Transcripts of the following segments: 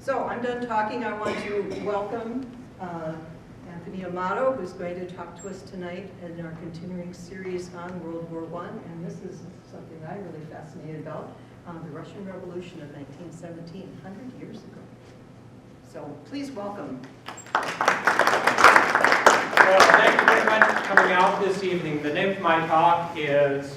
So I'm done talking. I want to welcome Anthony Amato, who's going to talk to us tonight in our continuing series on World War I. And this is something I'm really fascinated about, the Russian Revolution of 1917, 100 years ago. So please welcome. Well, thank you very much for coming out this evening. The name of my talk is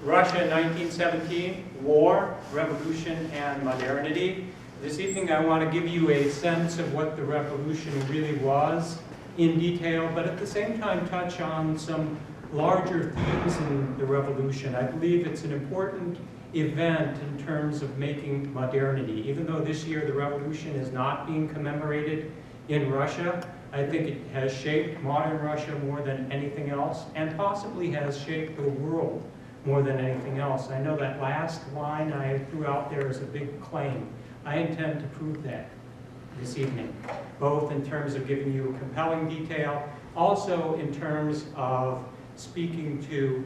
Russia in 1917, War, Revolution, and Modernity. This evening I want to give you a sense of what the revolution really was in detail, but at the same time touch on some larger themes in the revolution. I believe it's an important event in terms of making modernity. Even though this year the revolution is not being commemorated in Russia, I think it has shaped modern Russia more than anything else, and possibly has shaped the world more than anything else. I know that last line I threw out there is a big claim. I intend to prove that this evening, both in terms of giving you compelling detail, also in terms of speaking to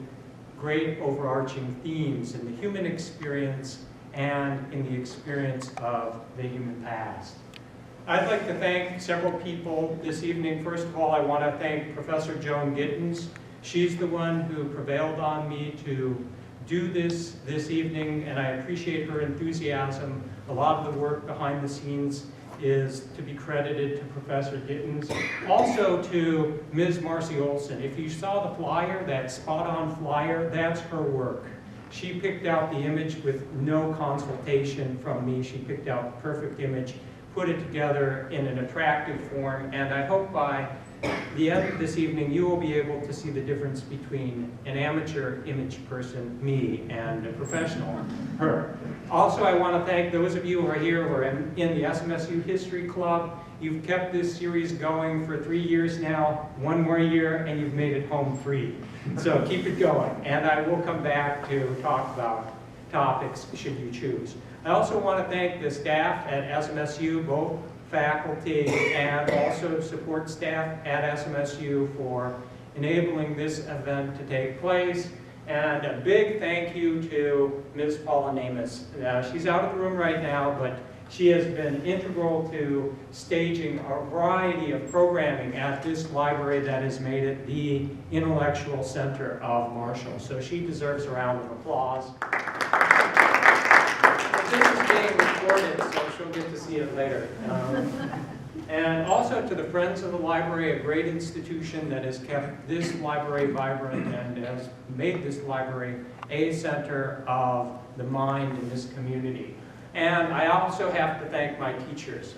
great overarching themes in the human experience and in the experience of the human past. I'd like to thank several people this evening. First of all, I want to thank Professor Joan Gittens. She's the one who prevailed on me to do this evening, and I appreciate her enthusiasm. A lot of the work behind the scenes is to be credited to Professor Gittens. Also to Ms. Marcy Olson. If you saw the flyer, that spot-on flyer, that's her work. She picked out the image with no consultation from me. She picked out the perfect image, put it together in an attractive form, and I hope by the end of this evening you will be able to see the difference between an amateur image person, me, and a professional, her. Also, I want to thank those of you who are here who are in the SMSU History Club. You've kept this series going for 3 years now, 1 more year, and you've made it home free. So keep it going, and I will come back to talk about topics should you choose. I also want to thank the staff at SMSU, both faculty and also support staff at SMSU for enabling this event to take place. And a big thank you to Ms. Paula Namus. She's out of the room right now, but she has been integral to staging a variety of programming at this library that has made it the intellectual center of Marshall. So she deserves a round of applause. This is being recorded, so she'll get to see it later. And also to the Friends of the Library, a great institution that has kept this library vibrant and has made this library a center of the mind in this community. And I also have to thank my teachers,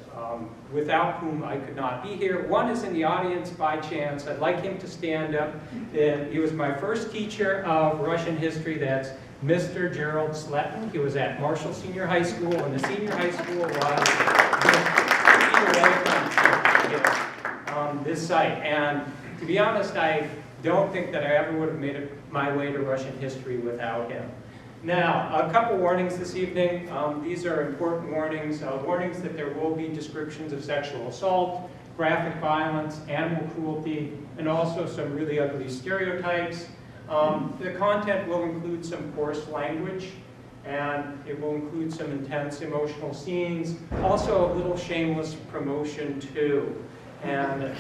without whom I could not be here. One is in the audience by chance. I'd like him to stand up. He was my first teacher of Russian history. That's Mr. Gerald Sletton. He was at Marshall Senior High School, and the senior high school was on this site. And to be honest, I don't think that I ever would have made it my way to Russian history without him. Now, a couple warnings this evening. These are important warnings. Warnings that there will be descriptions of sexual assault, graphic violence, animal cruelty, and also some really ugly stereotypes. The content will include some coarse language, and it will include some intense emotional scenes, also a little shameless promotion too. And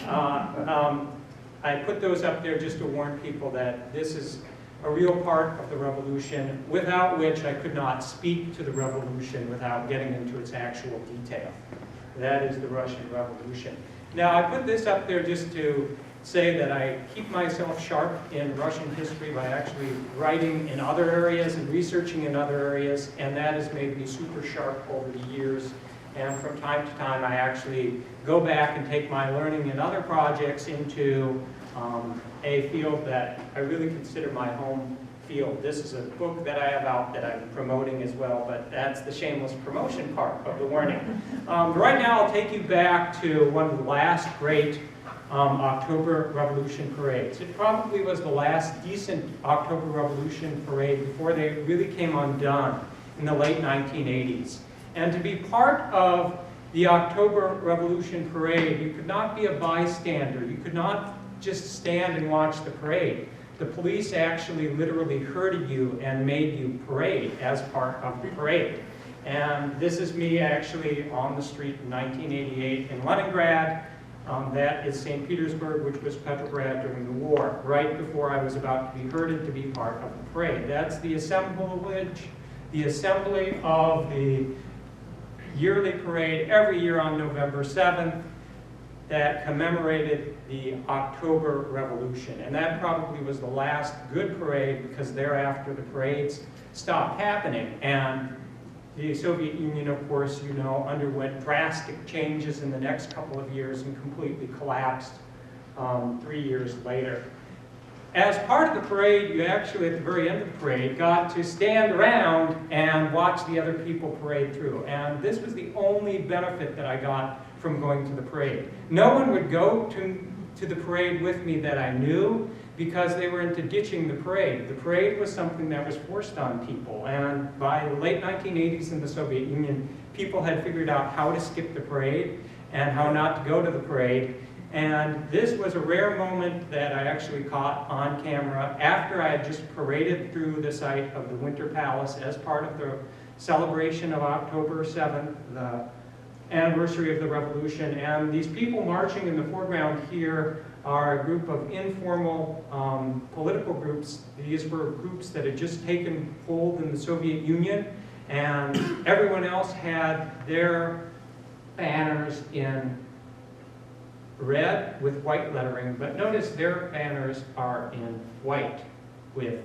I put those up there just to warn people that this is a real part of the revolution, without which I could not speak to the revolution without getting into its actual detail. That is the Russian Revolution. Now, I put this up there just to say that I keep myself sharp in Russian history by actually writing in other areas and researching in other areas, and that has made me super sharp over the years. And from time to time, I actually go back and take my learning in other projects into a field that I really consider my home field. This is a book that I have out that I'm promoting as well, but that's the shameless promotion part of the warning. Right now, I'll take you back to one of the last great October Revolution parades. It probably was the last decent October Revolution parade before they really came undone in the late 1980s. And to be part of the October Revolution parade, you could not be a bystander. You could not just stand and watch the parade. The police actually literally herded you and made you parade as part of the parade. And this is me actually on the street in 1988 in Leningrad. That is St. Petersburg, which was Petrograd during the war, right before I was about to be herded to be part of the parade. That's the assembly of the yearly parade every year on November 7th that commemorated the October Revolution. And that probably was the last good parade, because thereafter the parades stopped happening. And the Soviet Union, of course, you know, underwent drastic changes in the next couple of years and completely collapsed 3 years later. As part of the parade, you actually, at the very end of the parade, got to stand around and watch the other people parade through. And this was the only benefit that I got from going to the parade. No one would go to the parade with me that I knew, because they were into ditching the parade. The parade was something that was forced on people, and by the late 1980s in the Soviet Union, people had figured out how to skip the parade and how not to go to the parade. And this was a rare moment that I actually caught on camera after I had just paraded through the site of the Winter Palace as part of the celebration of October 7th, the anniversary of the revolution. And these people marching in the foreground here are a group of informal political groups. These were groups that had just taken hold in the Soviet Union, and everyone else had their banners in red with white lettering, but notice their banners are in white with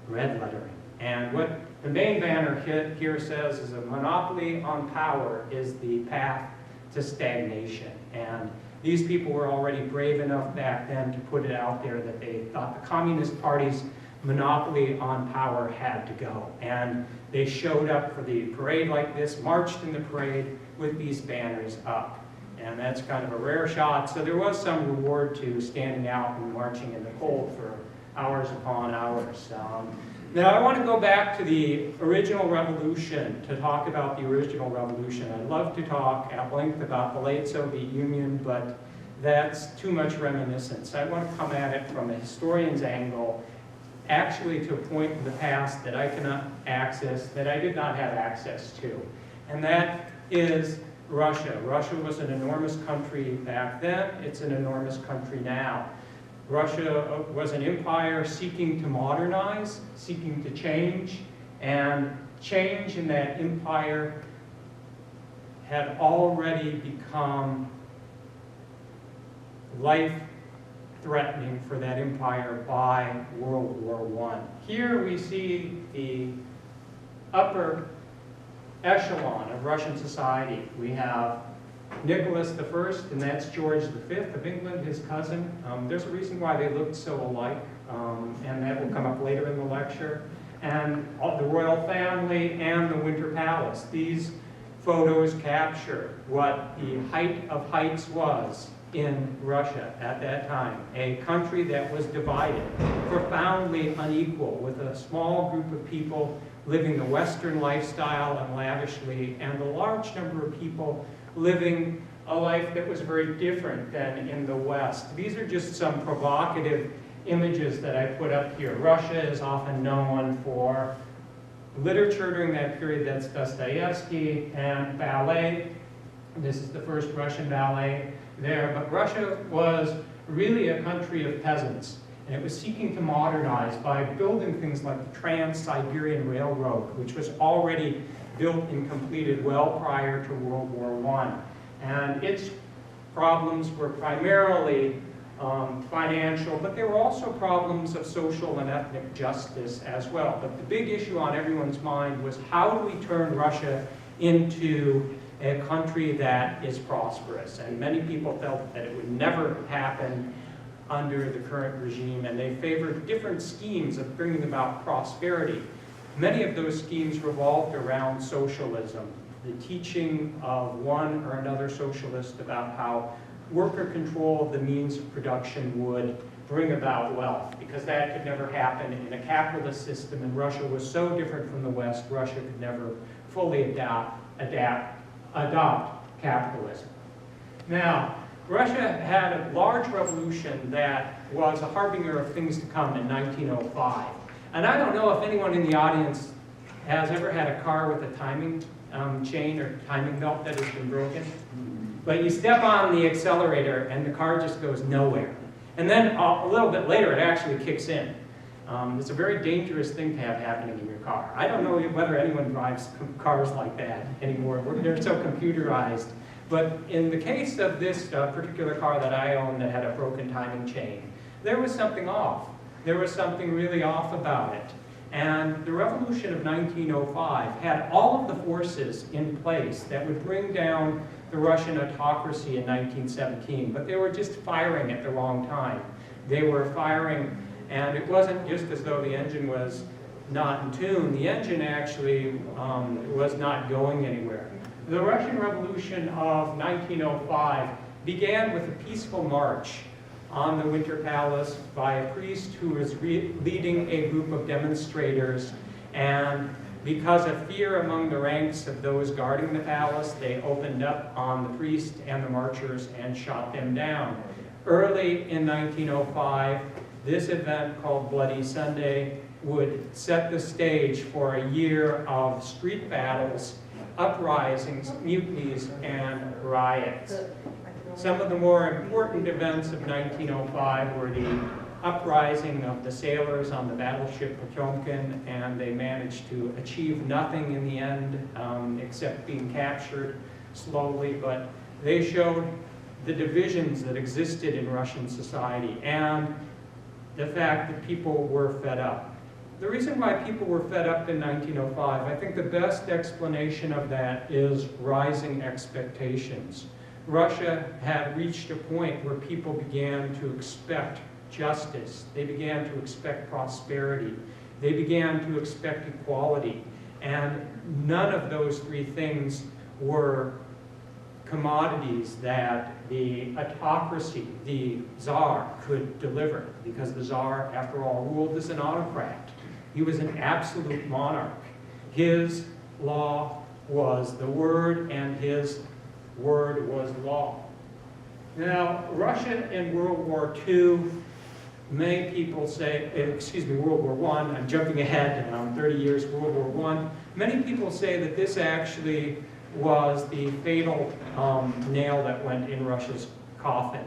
red lettering. And what the main banner here says is, a monopoly on power is the path to stagnation. And these people were already brave enough back then to put it out there that they thought the Communist Party's monopoly on power had to go. And they showed up for the parade like this, marched in the parade with these banners up. And that's kind of a rare shot. So there was some reward to standing out and marching in the cold for hours upon hours. Now I want to go back to the original revolution to talk about the original revolution. I'd love to talk at length about the late Soviet Union, but that's too much reminiscence. I want to come at it from a historian's angle, actually to a point in the past that I cannot access, that I did not have access to. And that is Russia. Russia was an enormous country back then. It's an enormous country now. Russia was an empire seeking to modernize, seeking to change, and change in that empire had already become life-threatening for that empire by World War I. Here we see the upper echelon of Russian society. We have Nicholas I, and that's George V of England, his cousin. There's a reason why they looked so alike, and that will come up later in the lecture. And the royal family and the Winter Palace. These photos capture what the height of heights was in Russia at that time. A country that was divided, profoundly unequal, with a small group of people living the Western lifestyle and lavishly, and a large number of people living a life that was very different than in the West. These are just some provocative images that I put up here. Russia is often known for literature during that period. That's Dostoevsky, and ballet. This is the first Russian ballet there. But Russia was really a country of peasants, and it was seeking to modernize by building things like the Trans-Siberian Railroad, which was already built and completed well prior to World War I. And its problems were primarily financial, but there were also problems of social and ethnic justice as well. But the big issue on everyone's mind was, how do we turn Russia into a country that is prosperous? And many people felt that it would never happen under the current regime, and they favored different schemes of bringing about prosperity. Many of those schemes revolved around socialism, the teaching of one or another socialist about how worker control of the means of production would bring about wealth, because that could never happen in a capitalist system, and Russia was so different from the West, Russia could never fully adopt capitalism. Now, Russia had a large revolution that was a harbinger of things to come in 1905. And I don't know if anyone in the audience has ever had a car with a timing chain or timing belt that has been broken? But you step on the accelerator and the car just goes nowhere. And then a little bit later, it actually kicks in. It's a very dangerous thing to have happening in your car. I don't know whether anyone drives cars like that anymore. They're so computerized. But in the case of this particular car that I own that had a broken timing chain, there was something off. There was something really off about it. And the revolution of 1905 had all of the forces in place that would bring down the Russian autocracy in 1917, but they were just firing at the wrong time. They were firing, and it wasn't just as though the engine was not in tune. The engine actually was not going anywhere. The Russian Revolution of 1905 began with a peaceful march on the Winter Palace by a priest who was leading a group of demonstrators, and because of fear among the ranks of those guarding the palace, they opened up on the priest and the marchers and shot them down. Early in 1905, this event called Bloody Sunday would set the stage for a year of street battles, uprisings, mutinies, and riots. Some of the more important events of 1905 were the uprising of the sailors on the battleship Potemkin, and they managed to achieve nothing in the end except being captured slowly, but they showed the divisions that existed in Russian society and the fact that people were fed up. The reason why people were fed up in 1905, I think the best explanation of that is rising expectations. Russia had reached a point where people began to expect justice. They began to expect prosperity. They began to expect equality. And none of those three things were commodities that the autocracy, the Tsar, could deliver, because the Tsar, after all, ruled as an autocrat. He was an absolute monarch. His law was the word, and his word was law. Now, Russia in World War II, many people say, World War I, I'm jumping ahead, 30 years, World War I. Many people say that this actually was the fatal nail that went in Russia's coffin,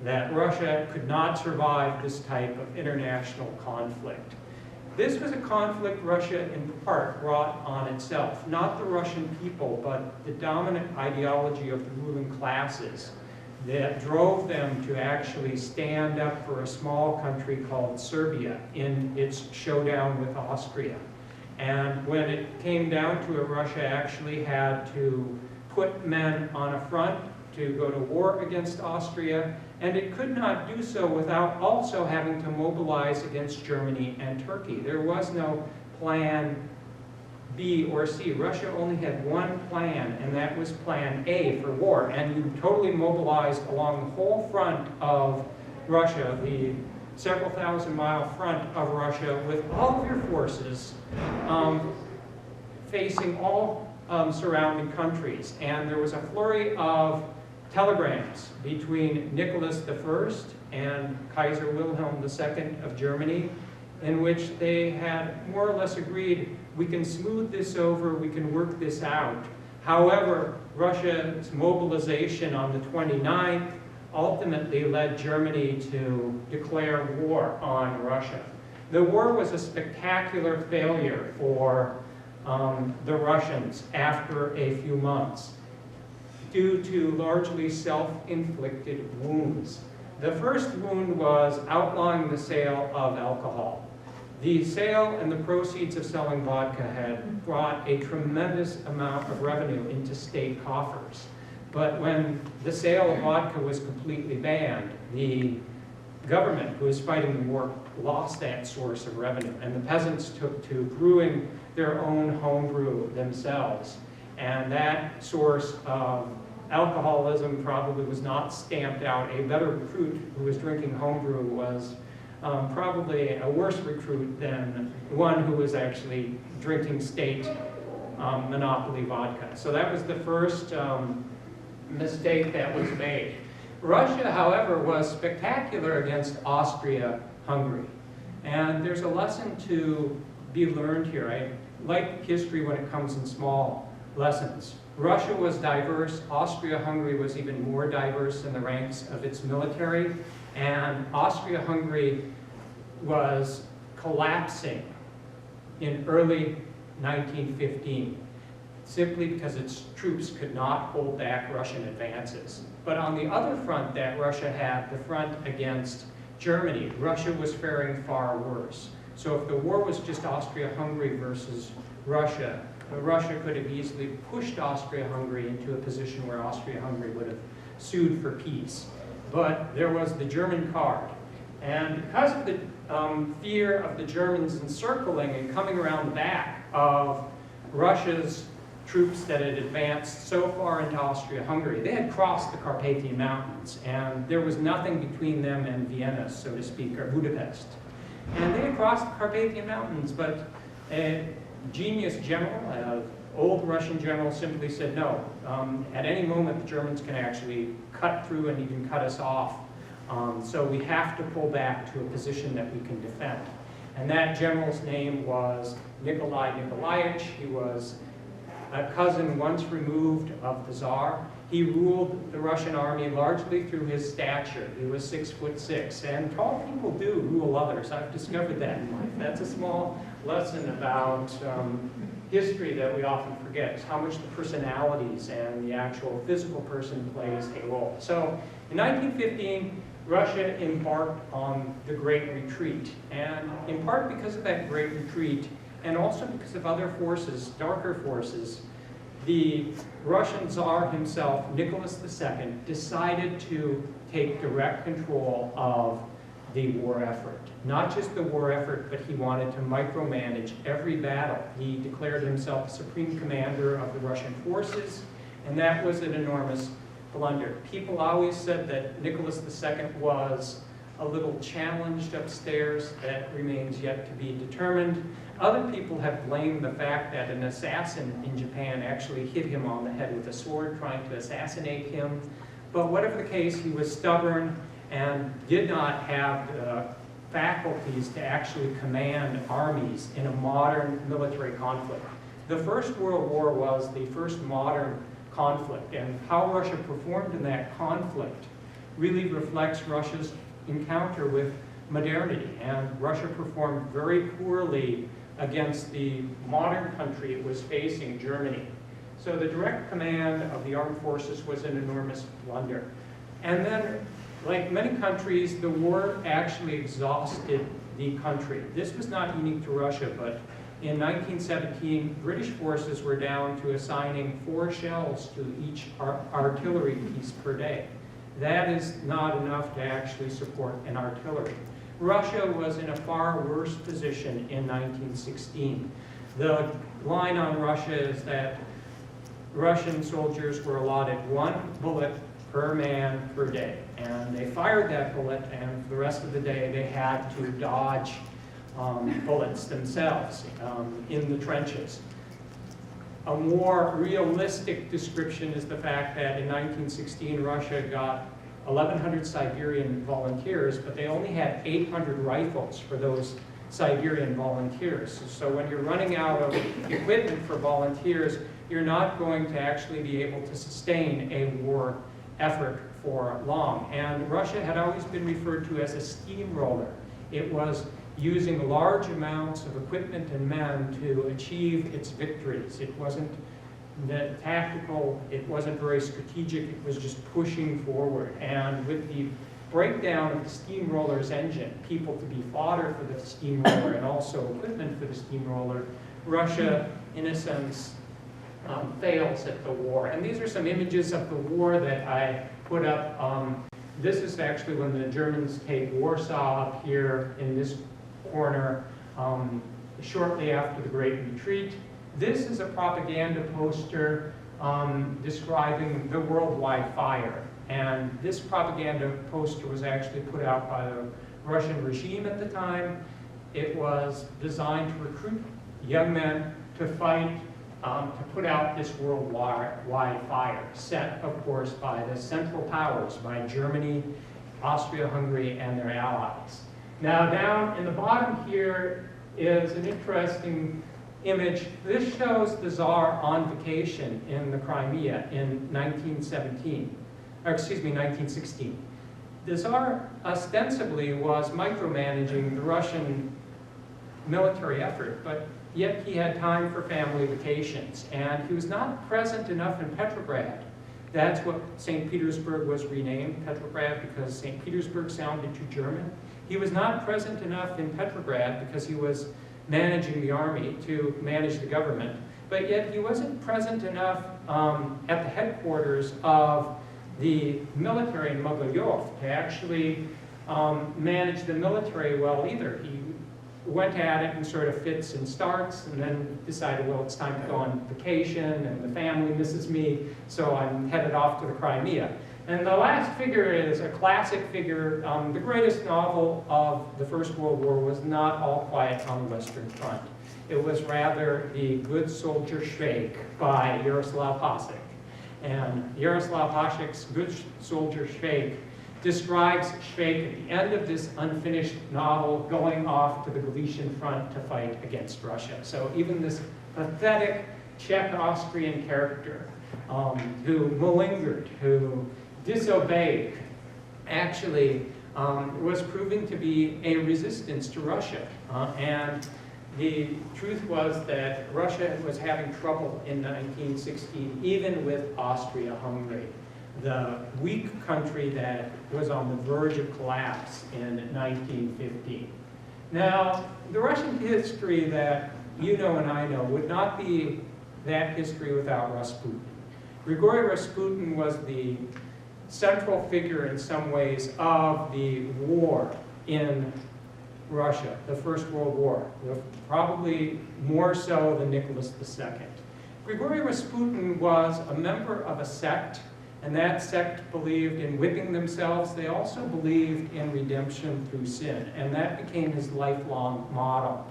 that Russia could not survive this type of international conflict. This was a conflict Russia, in part, brought on itself. Not the Russian people, but the dominant ideology of the ruling classes that drove them to actually stand up for a small country called Serbia in its showdown with Austria. And when it came down to it, Russia actually had to put men on a front to go to war against Austria, and it could not do so without also having to mobilize against Germany and Turkey. There was no plan B or C. Russia only had one plan, and that was plan A for war, and you totally mobilized along the whole front of Russia, the several thousand-mile front of Russia, with all of your forces facing all surrounding countries. And there was a flurry of telegrams between Nicholas I and Kaiser Wilhelm II of Germany, in which they had more or less agreed, we can smooth this over, we can work this out. However, Russia's mobilization on the 29th ultimately led Germany to declare war on Russia. The war was a spectacular failure for the Russians after a few months, due to largely self-inflicted wounds. The first wound was outlawing the sale of alcohol. The sale and the proceeds of selling vodka had brought a tremendous amount of revenue into state coffers. But when the sale of vodka was completely banned, the government, who was fighting the war, lost that source of revenue, and the peasants took to brewing their own homebrew themselves. And that source of alcoholism probably was not stamped out. A better recruit who was drinking homebrew was probably a worse recruit than one who was actually drinking state monopoly vodka. So that was the first mistake that was made. Russia, however, was spectacular against Austria-Hungary. And there's a lesson to be learned here. like history when it comes in small lessons. Russia was diverse. Austria-Hungary was even more diverse in the ranks of its military. And Austria-Hungary was collapsing in early 1915, simply because its troops could not hold back Russian advances. But on the other front that Russia had, the front against Germany, Russia was faring far worse. So if the war was just Austria-Hungary versus Russia, Russia could have easily pushed Austria-Hungary into a position where Austria-Hungary would have sued for peace. But there was the German card. And because of the fear of the Germans encircling and coming around the back of Russia's troops that had advanced so far into Austria-Hungary, they had crossed the Carpathian Mountains, and there was nothing between them and Vienna, so to speak, or Budapest. And they had crossed the Carpathian Mountains, but a genius general, an old Russian general, simply said, no, at any moment the Germans can actually cut through and even cut us off. So we have to pull back to a position that we can defend. And that general's name was Nikolai Nikolaevich. He was a cousin once removed of the Tsar. He ruled the Russian army largely through his stature. He was 6'6", and tall people do rule others. I've discovered that in life. That's a small lesson about history that we often forget, is how much the personalities and the actual physical person plays a role. So in 1915, Russia embarked on the Great Retreat, and in part because of that Great Retreat, and also because of other forces, darker forces, the Russian Tsar himself, Nicholas II, decided to take direct control of the war effort. Not just the war effort, but he wanted to micromanage every battle. He declared himself supreme commander of the Russian forces, and that was an enormous blunder. People always said that Nicholas II was a little challenged upstairs. That remains yet to be determined. Other people have blamed the fact that an assassin in Japan actually hit him on the head with a sword trying to assassinate him. But whatever the case, he was stubborn and did not have the faculties to actually command armies in a modern military conflict. The First World War was the first modern conflict, and how Russia performed in that conflict really reflects Russia's encounter with modernity. And Russia performed very poorly against the modern country it was facing, Germany. So the direct command of the armed forces was an enormous blunder. And then, like many countries, the war actually exhausted the country. This was not unique to Russia, but in 1917, British forces were down to assigning 4 shells to each artillery piece per day. That is not enough to actually support an artillery. Russia was in a far worse position in 1916. The line on Russia is that Russian soldiers were allotted 1 bullet per man per day. And they fired that bullet, and for the rest of the day they had to dodge bullets themselves in the trenches. A more realistic description is the fact that in 1916 Russia got 1,100 Siberian volunteers, but they only had 800 rifles for those Siberian volunteers. So when you're running out of equipment for volunteers, you're not going to actually be able to sustain a war effort for long. And Russia had always been referred to as a steamroller. It was using large amounts of equipment and men to achieve its victories. It wasn't tactical, it wasn't very strategic, it was just pushing forward. And with the breakdown of the steamroller's engine, people to be fodder for the steamroller and also equipment for the steamroller, Russia, in a sense, fails at the war. And these are some images of the war that I put up. This is actually when the Germans take Warsaw up here in this corner shortly after the Great Retreat. This is a propaganda poster describing the worldwide fire. And this propaganda poster was actually put out by the Russian regime at the time. It was designed to recruit young men to fight, to put out this worldwide fire, set, of course, by the Central Powers, by Germany, Austria-Hungary, and their allies. Now, down in the bottom here is an interesting image, this shows the Tsar on vacation in the Crimea in 1916. The Tsar ostensibly was micromanaging the Russian military effort, but yet he had time for family vacations, and he was not present enough in Petrograd. That's what St. Petersburg was renamed Petrograd, because St. Petersburg sounded too German. He was not present enough in Petrograd because he was managing the army to manage the government, but yet he wasn't present enough at the headquarters of the military in Mogilev to actually manage the military well either. He went at it in sort of fits and starts, and then decided, well, it's time to go on vacation, and the family misses me, so I'm headed off to the Crimea. And the last figure is a classic figure. The greatest novel of the First World War was not All Quiet on the Western Front. It was rather The Good Soldier Schweik by Jaroslav Hasek. And Jaroslav Hasek's Good Soldier Schweik describes Schweik at the end of this unfinished novel going off to the Galician front to fight against Russia. So even this pathetic Czech-Austrian character who malingered, who disobeyed, actually was proving to be a resistance to Russia. And the truth was that Russia was having trouble in 1916, even with Austria-Hungary, the weak country that was on the verge of collapse in 1915. Now, the Russian history that you know and I know would not be that history without Rasputin. Grigori Rasputin was the central figure in some ways of the war in Russia, the First World War, probably more so than Nicholas II. Grigori Rasputin was a member of a sect, and that sect believed in whipping themselves. They also believed in redemption through sin, and that became his lifelong motto.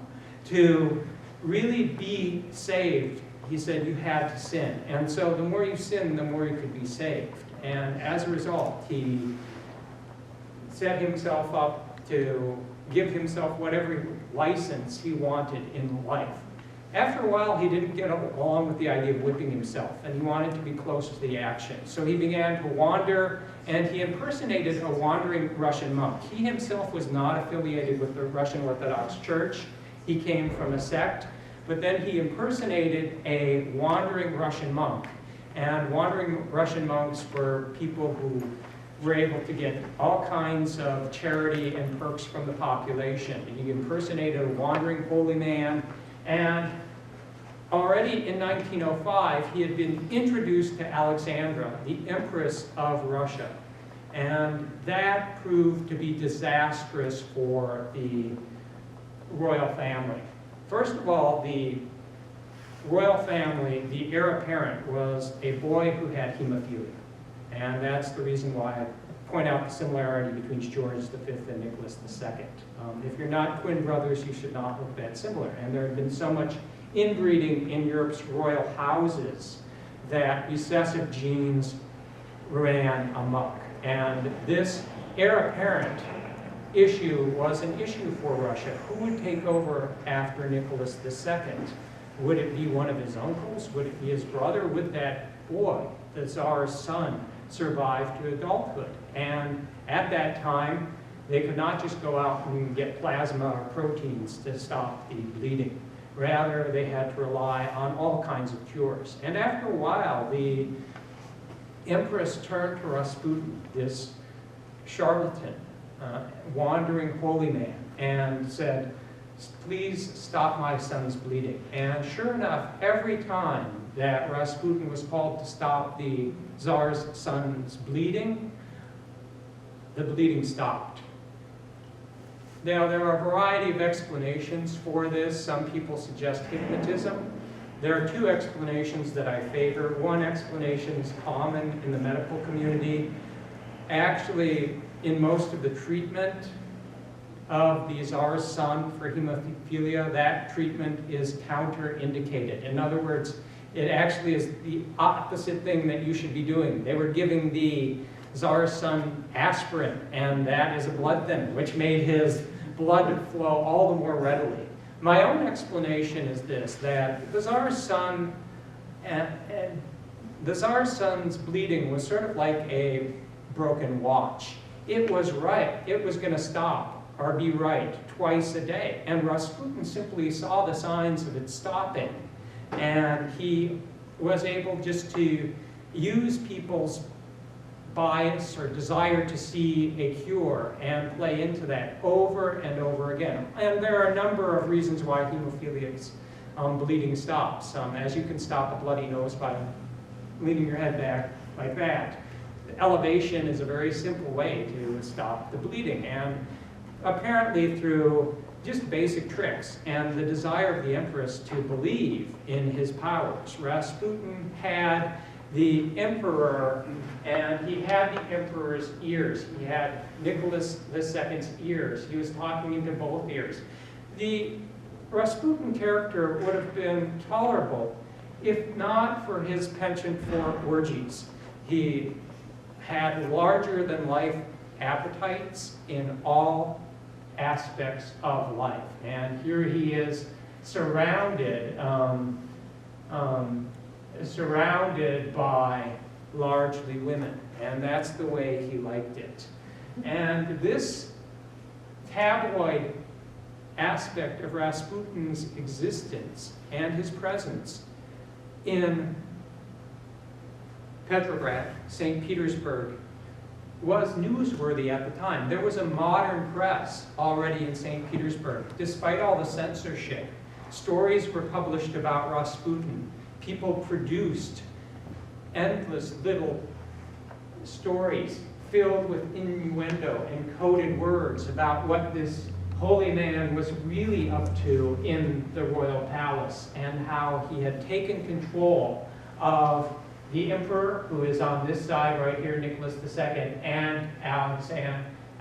To really be saved, he said, you had to sin. And so the more you sin, the more you could be saved. And as a result, he set himself up to give himself whatever license he wanted in life. After a while, he didn't get along with the idea of whipping himself, and he wanted to be close to the action. So he began to wander, and he impersonated a wandering Russian monk. He himself was not affiliated with the Russian Orthodox Church. He came from a sect, but then he impersonated a wandering Russian monk. And wandering Russian monks were people who were able to get all kinds of charity and perks from the population. And he impersonated a wandering holy man. And already in 1905, he had been introduced to Alexandra, the Empress of Russia. And that proved to be disastrous for the royal family. First of all, the royal family, the heir apparent, was a boy who had hemophilia. And that's the reason why I point out the similarity between George V and Nicholas II. If you're not twin brothers, you should not look that similar. And there had been so much inbreeding in Europe's royal houses that recessive genes ran amok. And this heir apparent issue was an issue for Russia. Who would take over after Nicholas II? Would it be one of his uncles? Would it be his brother? Would that boy, the Tsar's son, survive to adulthood? And at that time, they could not just go out and get plasma or proteins to stop the bleeding. Rather, they had to rely on all kinds of cures. And after a while, the Empress turned to Rasputin, this charlatan, wandering holy man, and said, please stop my son's bleeding. And sure enough, every time that Rasputin was called to stop the Tsar's son's bleeding, the bleeding stopped. Now, there are a variety of explanations for this. Some people suggest hypnotism. There are two explanations that I favor. One explanation is common in the medical community. Actually, in most of the treatment of the Tsar's son for hemophilia, that treatment is counterindicated. In other words, it actually is the opposite thing that you should be doing. They were giving the Tsar's son aspirin, and that is a blood thinner, which made his blood flow all the more readily. My own explanation is this, that the Tsar's son, the Tsar's son's bleeding was sort of like a broken watch. It was right, it was going to stop or be right twice a day. And Rasputin simply saw the signs of it stopping. And he was able just to use people's bias or desire to see a cure and play into that over and over again. And there are a number of reasons why hemophilia's bleeding stops. As you can stop a bloody nose by leaning your head back like that. Elevation is a very simple way to stop the bleeding, and apparently through just basic tricks and the desire of the Empress to believe in his powers. Rasputin had the emperor, and he had the emperor's ears. He had Nicholas II's ears. He was talking into both ears. The Rasputin character would have been tolerable if not for his penchant for orgies. He had larger-than-life appetites in all aspects of life. And here he is surrounded by largely women, and that's the way he liked it. And this tabloid aspect of Rasputin's existence and his presence in Petrograd, St. Petersburg, was newsworthy at the time. There was a modern press already in St. Petersburg. Despite all the censorship, stories were published about Rasputin. People produced endless little stories filled with innuendo and coded words about what this holy man was really up to in the royal palace and how he had taken control of the emperor, who is on this side right here, Nicholas II, and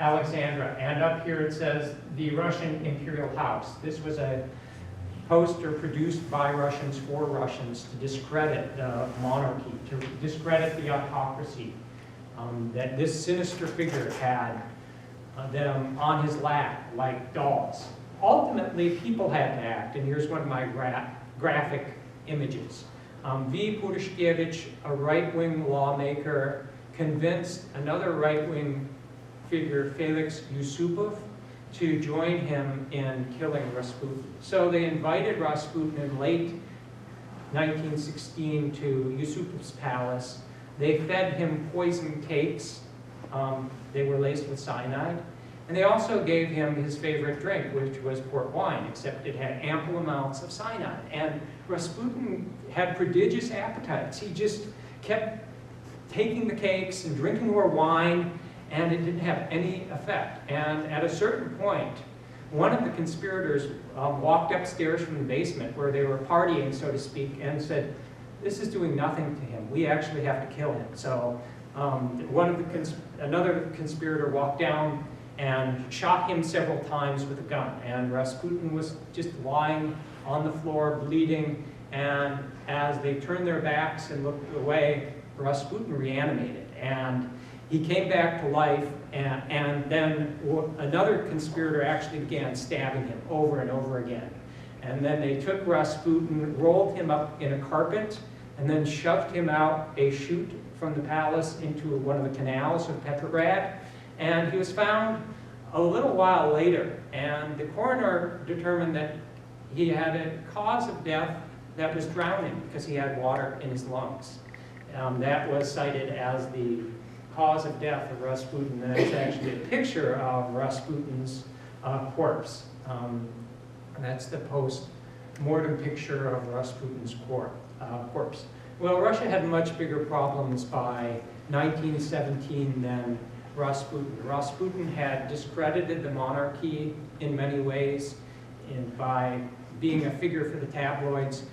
Alexandra. And up here it says the Russian imperial house. This was a poster produced by Russians for Russians to discredit the monarchy, to discredit the autocracy, that this sinister figure had them on his lap like dolls. Ultimately, people had to act, and here's one of my graphic images. V. Purushkevich, a right-wing lawmaker, convinced another right-wing figure, Felix Yusupov, to join him in killing Rasputin. So they invited Rasputin in late 1916 to Yusupov's palace. They fed him poisoned cakes. They were laced with cyanide. And they also gave him his favorite drink, which was port wine, except it had ample amounts of cyanide. And Rasputin had prodigious appetites. He just kept taking the cakes and drinking more wine, and it didn't have any effect. And at a certain point, one of the conspirators walked upstairs from the basement where they were partying, so to speak, and said, "This is doing nothing to him. We actually have to kill him." So another conspirator walked down and shot him several times with a gun. And Rasputin was just lying on the floor, bleeding, and as they turned their backs and looked away, Rasputin reanimated. And he came back to life, and then another conspirator actually began stabbing him over and over again. And then they took Rasputin, rolled him up in a carpet, and then shoved him out a chute from the palace into one of the canals of Petrograd. And he was found a little while later, and the coroner determined that he had a cause of death that was drowning because he had water in his lungs. That was cited as the cause of death of Rasputin, and it's actually a picture of Rasputin's corpse. That's the post-mortem picture of Rasputin's corpse. Well, Russia had much bigger problems by 1917 than Rasputin. Rasputin had discredited the monarchy in many ways by being a figure for the tabloids.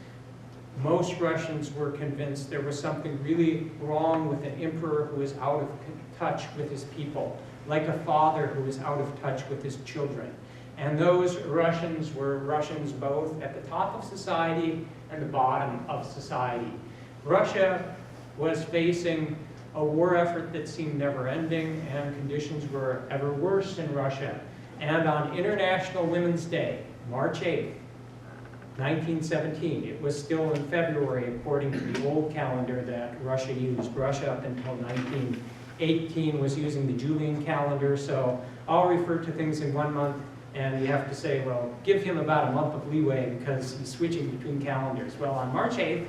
Most Russians were convinced there was something really wrong with an emperor who was out of touch with his people, like a father who was out of touch with his children. And those Russians were Russians both at the top of society and the bottom of society. Russia was facing a war effort that seemed never-ending, and conditions were ever worse in Russia. And on International Women's Day, March 8th, 1917. It was still in February according to the old calendar that Russia used. Russia up until 1918 was using the Julian calendar, so I'll refer to things in 1 month, and you have to say, well, give him about a month of leeway because he's switching between calendars. Well, on March 8th,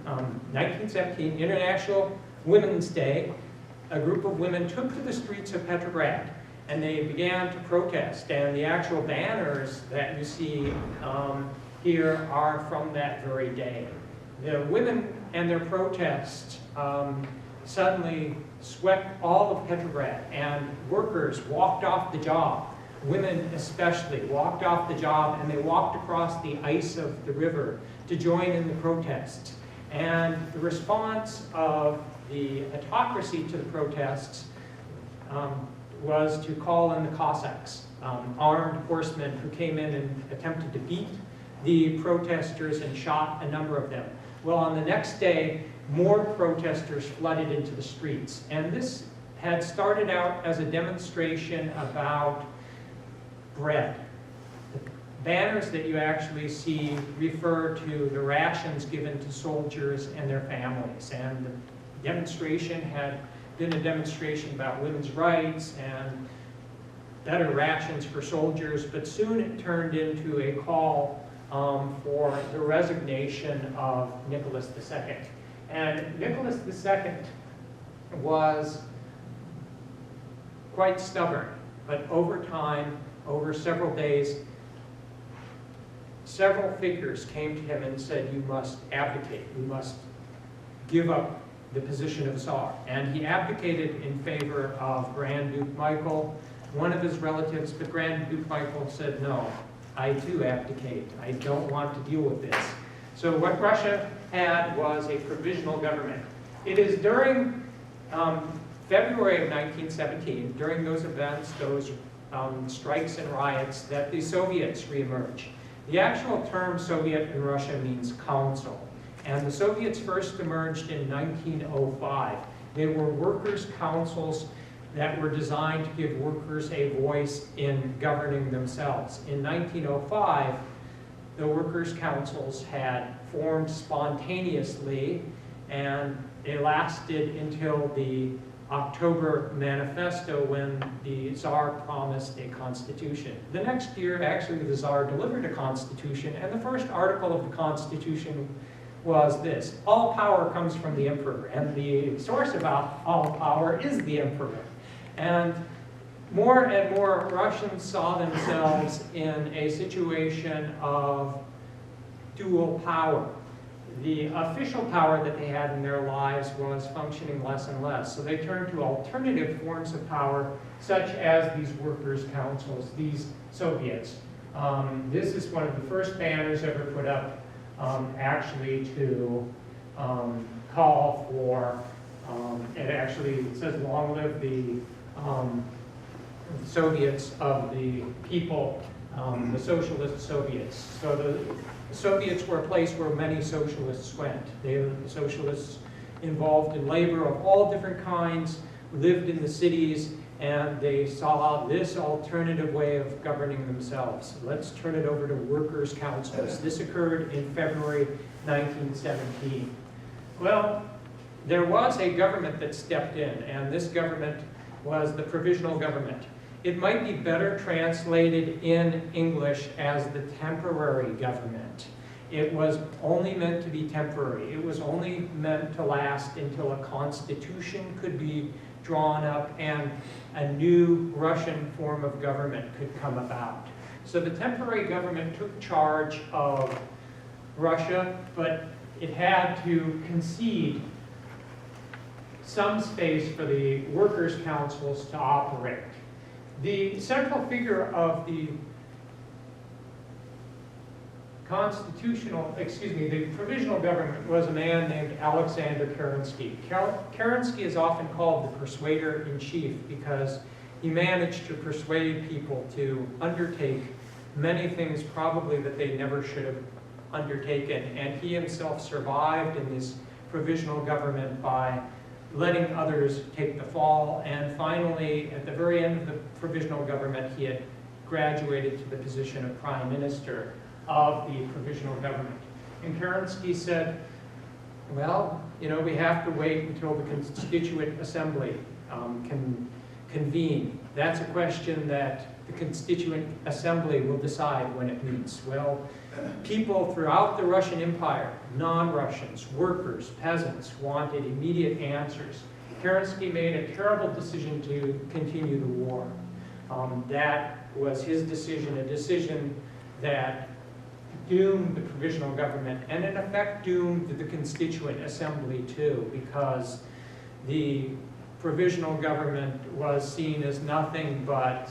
1917, International Women's Day, a group of women took to the streets of Petrograd and they began to protest. And the actual banners that you see here are from that very day. The women and their protests suddenly swept all of Petrograd, and workers walked off the job. Women especially walked off the job, and they walked across the ice of the river to join in the protests. And the response of the autocracy to the protests was to call in the Cossacks, armed horsemen who came in and attempted to beat the protesters and shot a number of them. Well, on the next day, more protesters flooded into the streets. And this had started out as a demonstration about bread. The banners that you actually see refer to the rations given to soldiers and their families. And the demonstration had been a demonstration about women's rights and better rations for soldiers, but soon it turned into a call for the resignation of Nicholas II. And Nicholas II was quite stubborn, but over time, over several days, several figures came to him and said, you must abdicate, you must give up the position of Tsar. And he abdicated in favor of Grand Duke Michael, one of his relatives, but Grand Duke Michael said, no, I too abdicate. I don't want to deal with this. So what Russia had was a provisional government. It is during February of 1917, during those events, those strikes and riots, that the Soviets reemerge. The actual term Soviet in Russia means council. And the Soviets first emerged in 1905. They were workers' councils that were designed to give workers a voice in governing themselves. In 1905, the workers' councils had formed spontaneously, and they lasted until the October Manifesto, when the Tsar promised a constitution. The next year, actually, the Tsar delivered a constitution, and the first article of the constitution was this: all power comes from the emperor, and the source about all power is the emperor. And more Russians saw themselves in a situation of dual power. The official power that they had in their lives was functioning less and less, so they turned to alternative forms of power, such as these workers' councils, these Soviets. This is one of the first banners ever put up, actually to call for, it actually says, long live the Soviets of the people, the Socialist Soviets. So the Soviets were a place where many socialists went. The socialists involved in labor of all different kinds, lived in the cities, and they saw this alternative way of governing themselves. Let's turn it over to workers' councils. This occurred in February 1917. Well, there was a government that stepped in, and this government was the Provisional Government. It might be better translated in English as the temporary government. It was only meant to be temporary. It was only meant to last until a constitution could be drawn up and a new Russian form of government could come about. So the temporary government took charge of Russia, but it had to concede some space for the workers' councils to operate. The central figure of the the provisional government was a man named Alexander Kerensky. Kerensky is often called the persuader-in-chief because he managed to persuade people to undertake many things probably that they never should have undertaken, and he himself survived in this provisional government by letting others take the fall, and finally, at the very end of the provisional government, he had graduated to the position of prime minister. of the Provisional Government. And Kerensky said, well, you know, we have to wait until the Constituent Assembly can convene. That's a question that the Constituent Assembly will decide when it meets. Well, people throughout the Russian Empire, non-Russians, workers, peasants, wanted immediate answers. Kerensky made a terrible decision to continue the war. That was his decision, a decision that doomed the Provisional Government, and in effect doomed the Constituent Assembly too, because the Provisional Government was seen as nothing but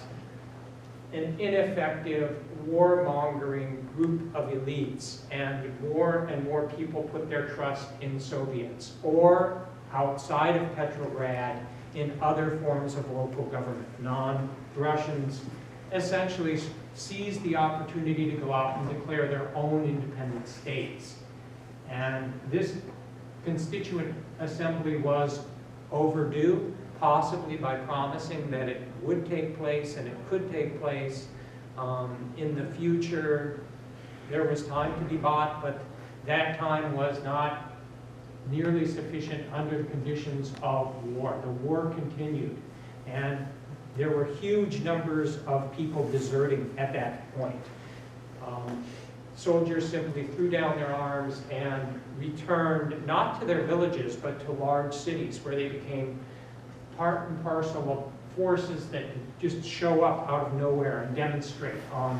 an ineffective, war-mongering group of elites, and more and more people put their trust in Soviets, or outside of Petrograd, in other forms of local government. Non-Russians essentially seized the opportunity to go out and declare their own independent states. And this Constituent Assembly was overdue, possibly by promising that it would take place and it could take place in the future. There was time to be bought, but that time was not nearly sufficient under the conditions of war. The war continued, and there were huge numbers of people deserting at that point. Soldiers simply threw down their arms and returned not to their villages, but to large cities where they became part and parcel of forces that just show up out of nowhere and demonstrate on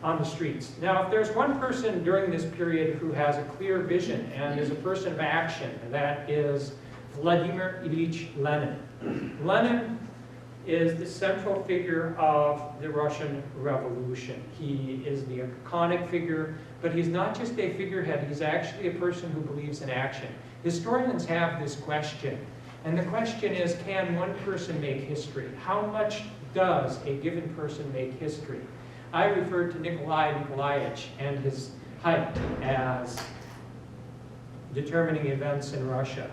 the streets. Now, if there's one person during this period who has a clear vision and is a person of action, that is Vladimir Ilyich Lenin. Lenin is the central figure of the Russian Revolution. He is the iconic figure, but he's not just a figurehead, he's actually a person who believes in action. Historians have this question, and the question is, can one person make history? How much does a given person make history? I referred to Nikolai Nikolaevich and his height as determining events in Russia.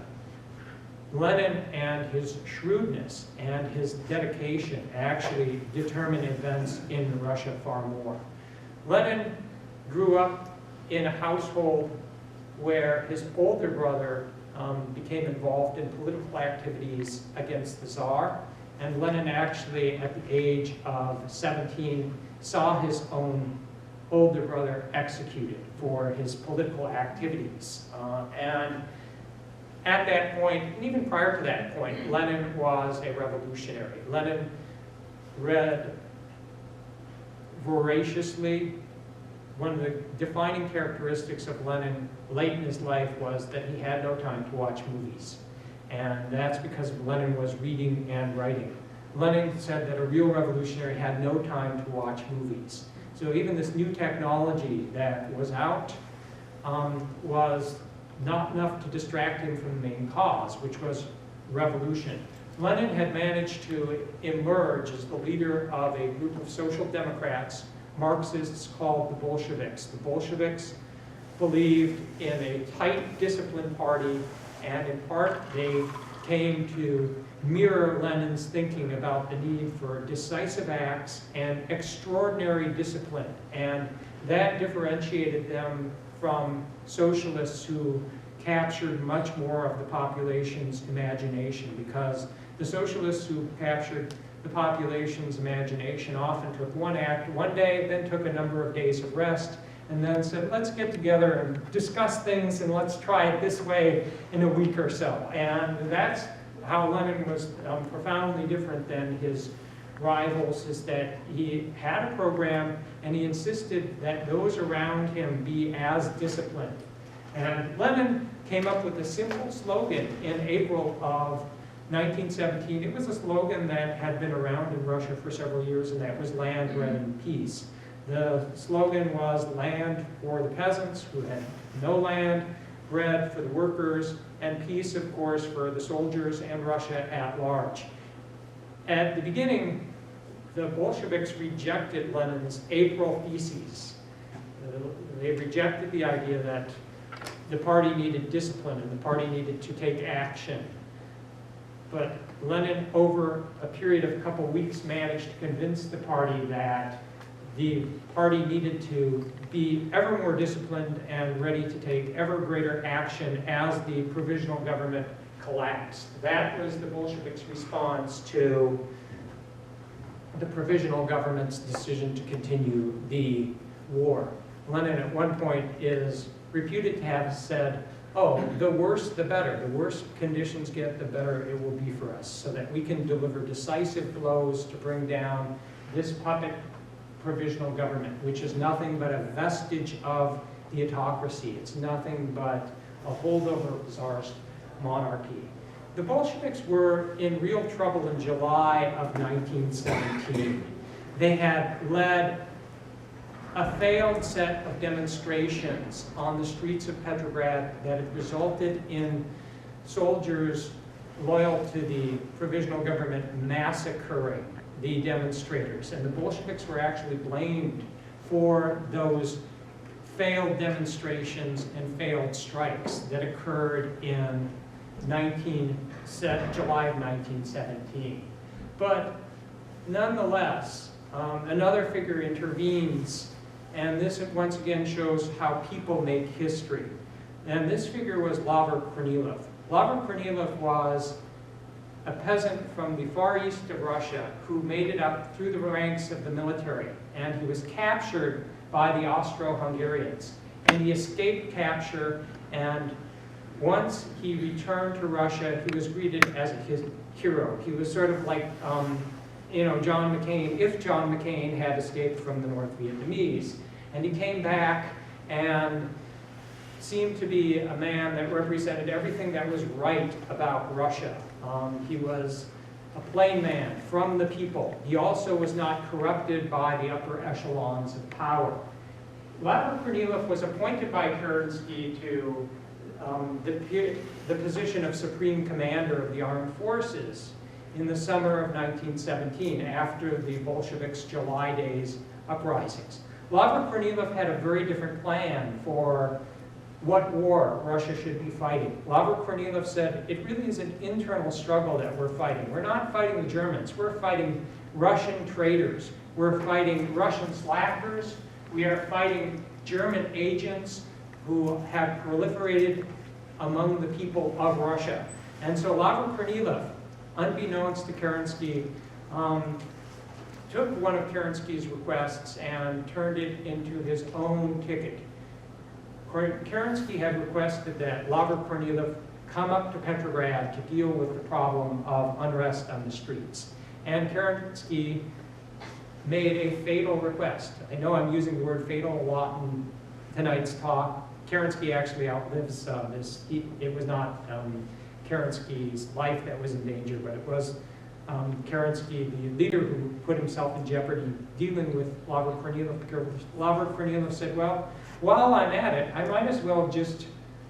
Lenin and his shrewdness and his dedication actually determine events in Russia far more. Lenin grew up in a household where his older brother became involved in political activities against the Tsar, and Lenin actually, at the age of 17, saw his own older brother executed for his political activities. And at that point, and even prior to that point, Lenin was a revolutionary. Lenin read voraciously. One of the defining characteristics of Lenin late in his life was that he had no time to watch movies. And that's because Lenin was reading and writing. Lenin said that a real revolutionary had no time to watch movies. So even this new technology that was out was not enough to distract him from the main cause, which was revolution. Lenin had managed to emerge as the leader of a group of social democrats, Marxists, called the Bolsheviks. The Bolsheviks believed in a tight, disciplined party, and in part they came to mirror Lenin's thinking about the need for decisive acts and extraordinary discipline. And that differentiated them from socialists who captured much more of the population's imagination, because the socialists who captured the population's imagination often took one act one day, then took a number of days of rest, and then said, let's get together and discuss things and let's try it this way in a week or so. And that's how Lenin was profoundly different than his rivals, is that he had a program and he insisted that those around him be as disciplined. And Lenin came up with a simple slogan in April of 1917. It was a slogan that had been around in Russia for several years, and that was land, bread, and peace. The slogan was land for the peasants who had no land, bread for the workers, and peace, of course, for the soldiers and Russia at large. At the beginning, the Bolsheviks rejected Lenin's April theses. They rejected the idea that the party needed discipline and the party needed to take action. But Lenin, over a period of a couple weeks, managed to convince the party that the party needed to be ever more disciplined and ready to take ever greater action as the provisional government collapsed. That was the Bolsheviks' response to the provisional government's decision to continue the war. Lenin at one point is reputed to have said, oh, the worse the better. The worse conditions get, the better it will be for us, so that we can deliver decisive blows to bring down this puppet provisional government, which is nothing but a vestige of the autocracy. It's nothing but a holdover of Tsarist monarchy. The Bolsheviks were in real trouble in July of 1917. They had led a failed set of demonstrations on the streets of Petrograd that had resulted in soldiers loyal to the provisional government massacring the demonstrators. And the Bolsheviks were actually blamed for those failed demonstrations and failed strikes that occurred in July of 1917. But nonetheless, another figure intervenes, and this once again shows how people make history. And this figure was Lavr Kornilov. Lavr Kornilov was a peasant from the far east of Russia who made it up through the ranks of the military, and he was captured by the Austro-Hungarians. And he escaped capture, and once he returned to Russia, he was greeted as a hero. He was sort of like, John McCain, if John McCain had escaped from the North Vietnamese. And he came back and seemed to be a man that represented everything that was right about Russia. He was a plain man from the people. He also was not corrupted by the upper echelons of power. Lavr Kornilov was appointed by Kerensky to the position of Supreme Commander of the Armed Forces in the summer of 1917, after the Bolsheviks' July days uprisings. Lavr Kornilov had a very different plan for what war Russia should be fighting. Lavr Kornilov said, it really is an internal struggle that we're fighting. We're not fighting the Germans, we're fighting Russian traitors. We're fighting Russian slackers. We are fighting German agents who have proliferated among the people of Russia. And so Lavr Kornilov, unbeknownst to Kerensky, took one of Kerensky's requests and turned it into his own ticket. Kerensky had requested that Lavr Kornilov come up to Petrograd to deal with the problem of unrest on the streets. And Kerensky made a fatal request. I know I'm using the word fatal a lot in tonight's talk. Kerensky actually outlives this. It was not Kerensky's life that was in danger, but it was Kerensky, the leader, who put himself in jeopardy dealing with Lavr Kornilov, because Lavr Kornilov said, well, while I'm at it, I might as well just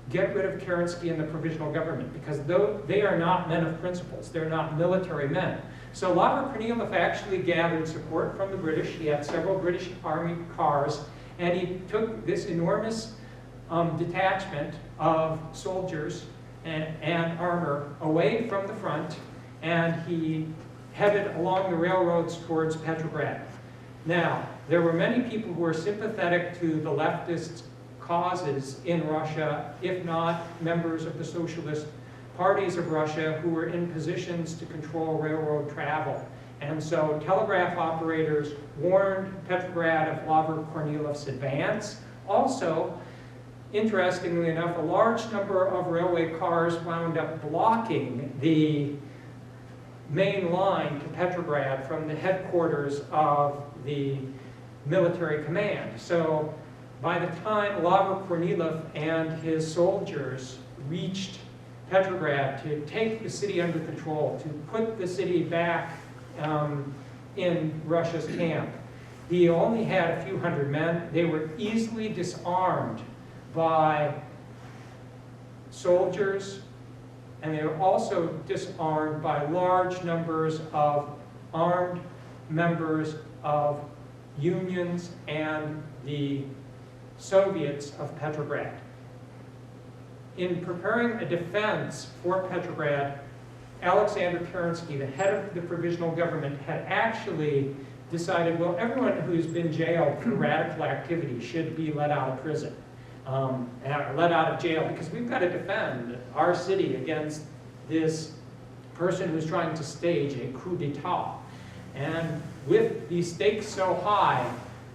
get rid of Kerensky and the provisional government, because though they are not men of principles, they're not military men. So Lavr Kornilov actually gathered support from the British. He had several British Army cars, and he took this enormous detachment of soldiers and armor away from the front, and he headed along the railroads towards Petrograd. Now, there were many people who were sympathetic to the leftist causes in Russia, if not members of the socialist parties of Russia, who were in positions to control railroad travel. And so telegraph operators warned Petrograd of Lavr Kornilov's advance. Also, interestingly enough, a large number of railway cars wound up blocking the main line to Petrograd from the headquarters of the military command. So by the time Lavr Kornilov and his soldiers reached Petrograd to take the city under control, to put the city back in Russia's camp, he only had a few hundred men. They were easily disarmed by soldiers, and they were also disarmed by large numbers of armed members of unions and the Soviets of Petrograd. In preparing a defense for Petrograd, Alexander Kerensky, the head of the provisional government, had actually decided, well, everyone who's been jailed for radical activity should be let out of prison, let out of jail, because we've got to defend our city against this person who's trying to stage a coup d'etat. And with the stakes so high,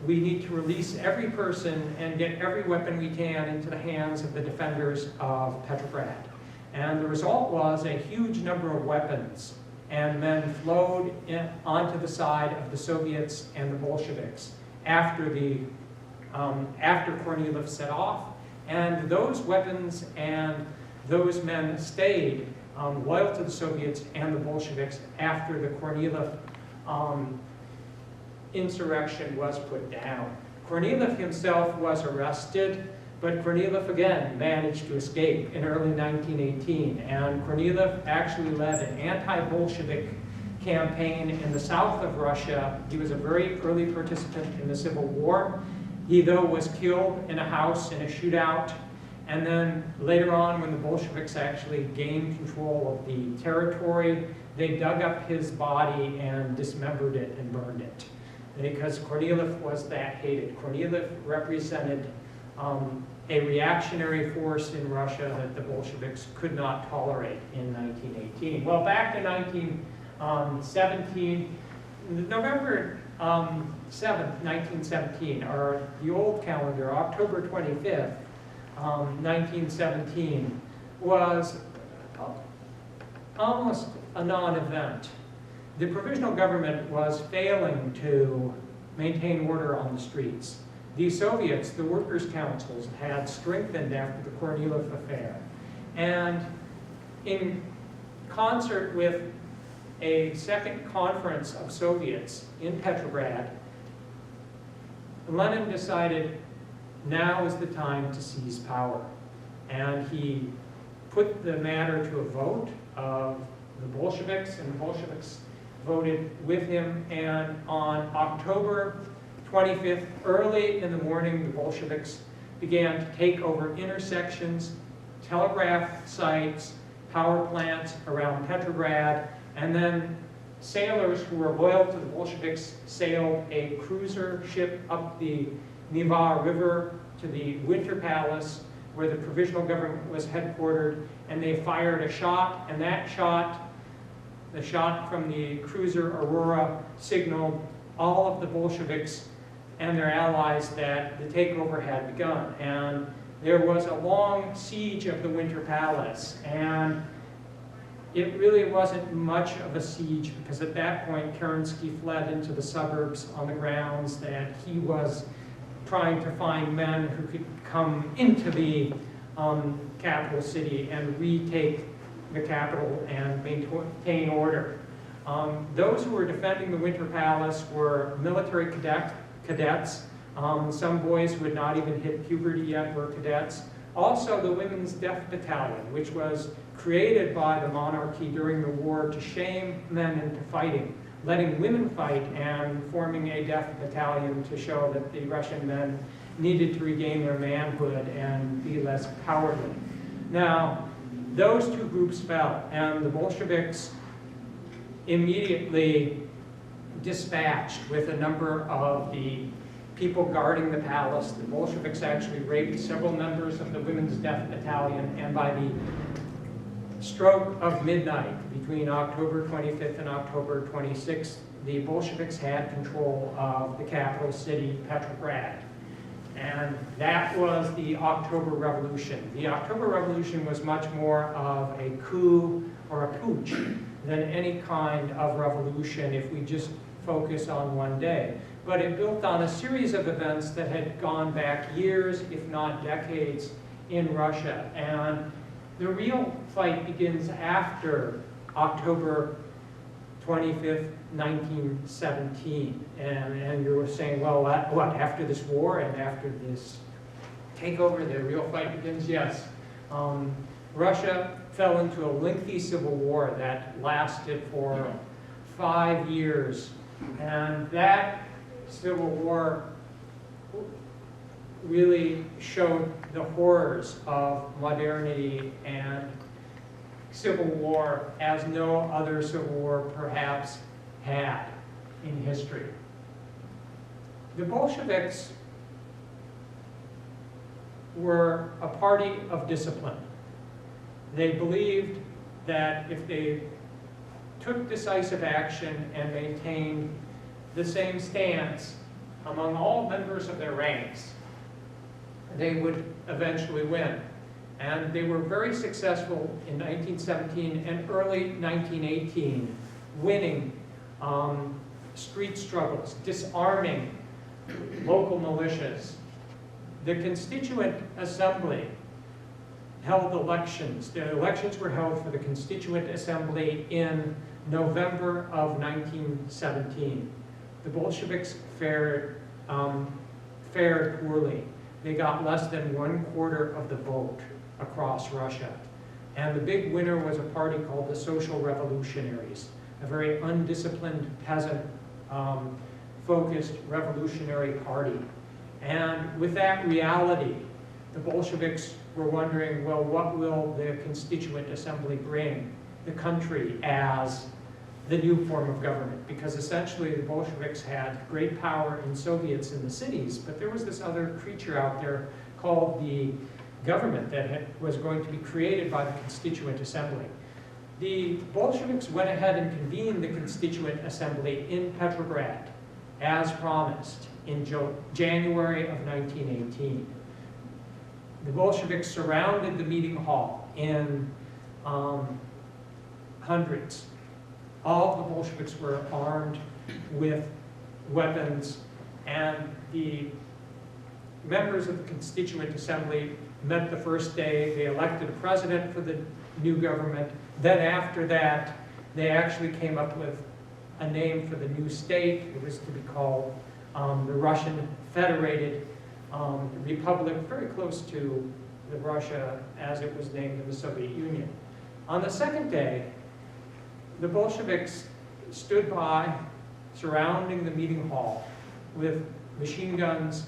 we need to release every person and get every weapon we can into the hands of the defenders of Petrograd. And the result was a huge number of weapons and men flowed onto the side of the Soviets and the Bolsheviks after Kornilov set off. And those weapons and those men stayed loyal to the Soviets and the Bolsheviks after the Kornilov insurrection was put down. Kornilov himself was arrested, but Kornilov again managed to escape in early 1918. And Kornilov actually led an anti-Bolshevik campaign in the south of Russia. He was a very early participant in the Civil War. He, though, was killed in a house in a shootout. And then later on, when the Bolsheviks actually gained control of the territory, they dug up his body and dismembered it and burned it. Because Kornilov was that hated. Kornilov represented a reactionary force in Russia that the Bolsheviks could not tolerate in 1918. Well, back to 1917, November 7th, 1917, or the old calendar, October 25th, 1917, was almost a non-event. The Provisional Government was failing to maintain order on the streets. The Soviets, the workers' councils, had strengthened after the Kornilov affair. And in concert with a second conference of Soviets in Petrograd, Lenin decided now is the time to seize power. And he put the matter to a vote of the Bolsheviks, and the Bolsheviks voted with him. And on October 25th, early in the morning, the Bolsheviks began to take over intersections, telegraph sites, power plants around Petrograd, and then sailors who were loyal to the Bolsheviks sailed a cruiser ship up the Neva River to the Winter Palace, where the Provisional Government was headquartered, and they fired a shot, and that shot, the shot from the cruiser Aurora, signaled all of the Bolsheviks and their allies that the takeover had begun. And there was a long siege of the Winter Palace, and it really wasn't much of a siege, because at that point Kerensky fled into the suburbs on the grounds that he was trying to find men who could come into the capital city and retake the capital and maintain order. Those who were defending the Winter Palace were military cadets. Some boys who had not even hit puberty yet were cadets. Also the Women's Death Battalion, which was created by the monarchy during the war to shame men into fighting, letting women fight and forming a death battalion to show that the Russian men needed to regain their manhood and be less cowardly. Now, those two groups fell, and the Bolsheviks immediately dispatched with a number of the people guarding the palace. The Bolsheviks actually raped several members of the Women's Death Battalion, and by the stroke of midnight between October 25th and October 26th, the Bolsheviks had control of the capital city, Petrograd. And that was the October Revolution. The October Revolution was much more of a coup or a putsch than any kind of revolution if we just focus on one day. But it built on a series of events that had gone back years, if not decades, in Russia. And the real fight begins after October 25th, 1917. And you were saying, well, what, after this war and after this takeover, the real fight begins? Yes. Russia fell into a lengthy civil war that lasted for 5 years. And that civil war really showed the horrors of modernity and civil war as no other civil war perhaps had in history. The Bolsheviks were a party of discipline. They believed that if they took decisive action and maintained the same stance among all members of their ranks, they would eventually win. And they were very successful in 1917 and early 1918, winning street struggles, disarming local militias. The Constituent Assembly held elections. The elections were held for the Constituent Assembly in November of 1917. The Bolsheviks fared poorly. They got less than 1/4 of the vote across Russia. And the big winner was a party called the Social Revolutionaries, a very undisciplined peasant-focused revolutionary party. And with that reality, the Bolsheviks were wondering, well, what will the Constituent Assembly bring the country as the new form of government? Because essentially the Bolsheviks had great power in Soviets in the cities, but there was this other creature out there called the government that was going to be created by the Constituent Assembly. The Bolsheviks went ahead and convened the Constituent Assembly in Petrograd, as promised, in January of 1918. The Bolsheviks surrounded the meeting hall in hundreds. All the Bolsheviks were armed with weapons, and the members of the Constituent Assembly met the first day. They elected a president for the new government. Then after that, they actually came up with a name for the new state. It was to be called the Russian Federated Republic, very close to the Russia as it was named in the Soviet Union. On the second day, the Bolsheviks stood by, surrounding the meeting hall with machine guns,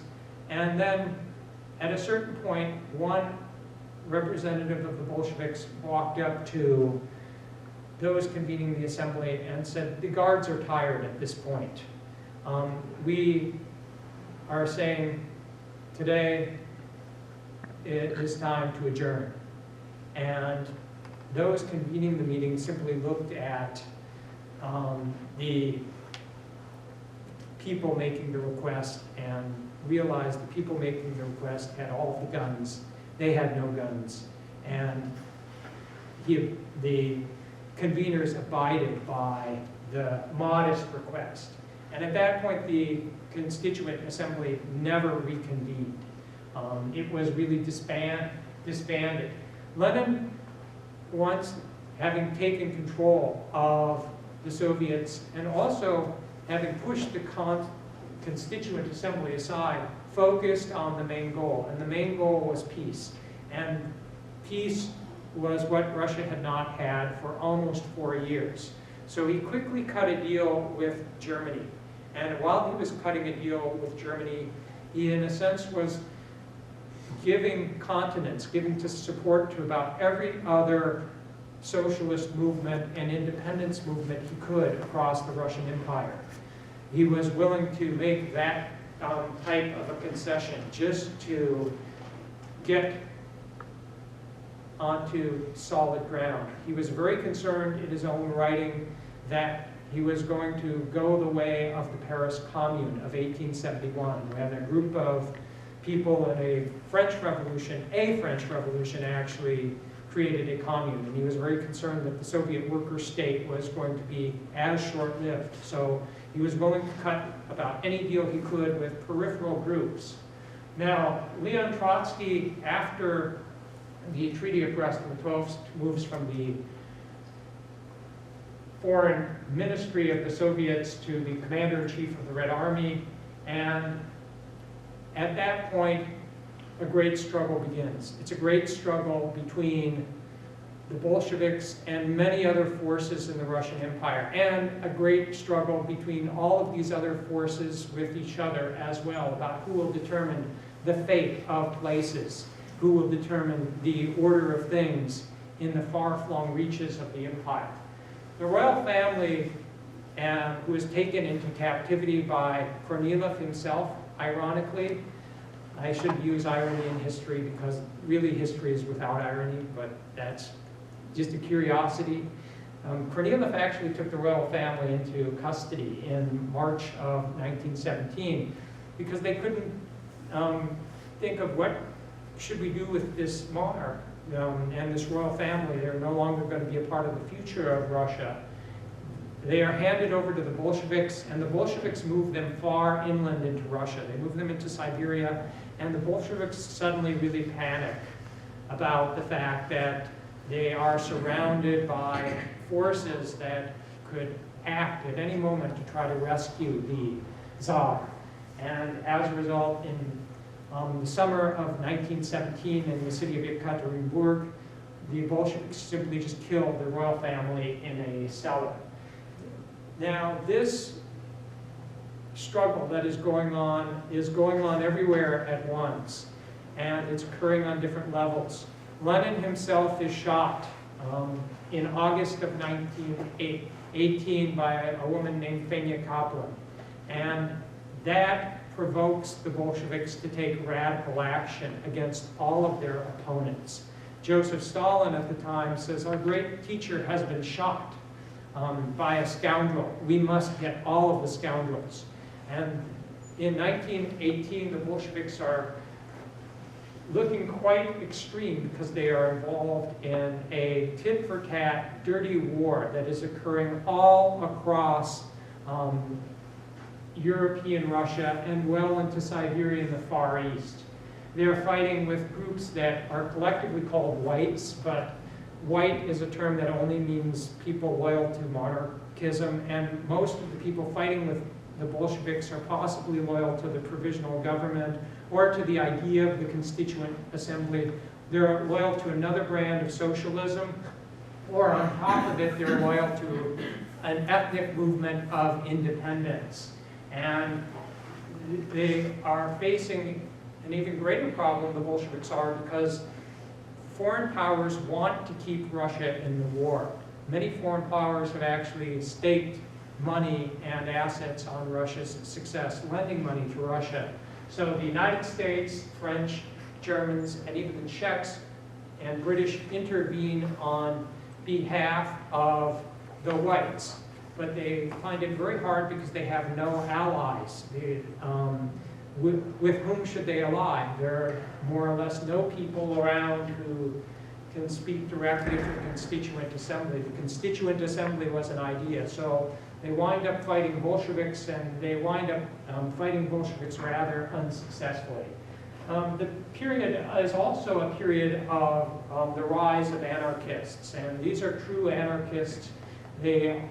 and then at a certain point, one representative of the Bolsheviks walked up to those convening the assembly and said, "The guards are tired at this point. We are saying today it is time to adjourn." And those convening the meeting simply looked at the people making the request and realized the people making the request had all the guns. They had no guns. And the conveners abided by the modest request. And at that point, the Constituent Assembly never reconvened. It was really disbanded. Lenin, once having taken control of the Soviets and also having pushed the Constituent Assembly aside, focused on the main goal. And the main goal was peace. And peace was what Russia had not had for almost 4 years. So he quickly cut a deal with Germany. And while he was cutting a deal with Germany, he in a sense was giving continence, giving support to about every other socialist movement and independence movement he could across the Russian Empire. He was willing to make that type of a concession just to get onto solid ground. He was very concerned in his own writing that he was going to go the way of the Paris Commune of 1871, when a group of people in a French Revolution actually created a commune. And he was very concerned that the Soviet worker state was going to be as short-lived. So he was willing to cut about any deal he could with peripheral groups. Now, Leon Trotsky, after the Treaty of Brest-Litovsk, moves from the foreign ministry of the Soviets to the commander-in-chief of the Red Army, and at that point, a great struggle begins. It's a great struggle between the Bolsheviks and many other forces in the Russian Empire, and a great struggle between all of these other forces with each other as well, about who will determine the fate of places, who will determine the order of things in the far-flung reaches of the empire. The royal family and who was taken into captivity by Kornilov himself, ironically. I shouldn't use irony in history because really history is without irony, but that's just a curiosity. Kornilov actually took the royal family into custody in March of 1917 because they couldn't think of what should we do with this monarch and this royal family. They're no longer going to be a part of the future of Russia. They are handed over to the Bolsheviks, and the Bolsheviks move them far inland into Russia. They move them into Siberia, and the Bolsheviks suddenly really panic about the fact that they are surrounded by forces that could act at any moment to try to rescue the Tsar. And as a result, in the summer of 1917 in the city of Yekaterinburg, the Bolsheviks simply just killed the royal family in a cellar. Now, this struggle that is going on everywhere at once, and it's occurring on different levels. Lenin himself is shot in August of 1918 by a woman named Fenya Kaplan, and that provokes the Bolsheviks to take radical action against all of their opponents. Joseph Stalin at the time says, "Our great teacher has been shot by a scoundrel. We must get all of the scoundrels." And in 1918, the Bolsheviks are looking quite extreme because they are involved in a tit-for-tat, dirty war that is occurring all across European Russia and well into Siberia in the Far East. They are fighting with groups that are collectively called whites, but white is a term that only means people loyal to monarchism, and most of the people fighting with the Bolsheviks are possibly loyal to the Provisional Government or to the idea of the Constituent Assembly. They're loyal to another brand of socialism, or on top of it, they're loyal to an ethnic movement of independence. And they are facing an even greater problem, the Bolsheviks are, because foreign powers want to keep Russia in the war. Many foreign powers have actually staked money and assets on Russia's success, lending money to Russia. So the United States, French, Germans, and even the Czechs and British intervene on behalf of the whites. But they find it very hard because they have no allies. With whom should they ally? There are more or less no people around who can speak directly to the Constituent Assembly. The Constituent Assembly was an idea, so they wind up fighting Bolsheviks, and they wind up fighting Bolsheviks rather unsuccessfully. The period is also a period of the rise of anarchists, and these are true anarchists. They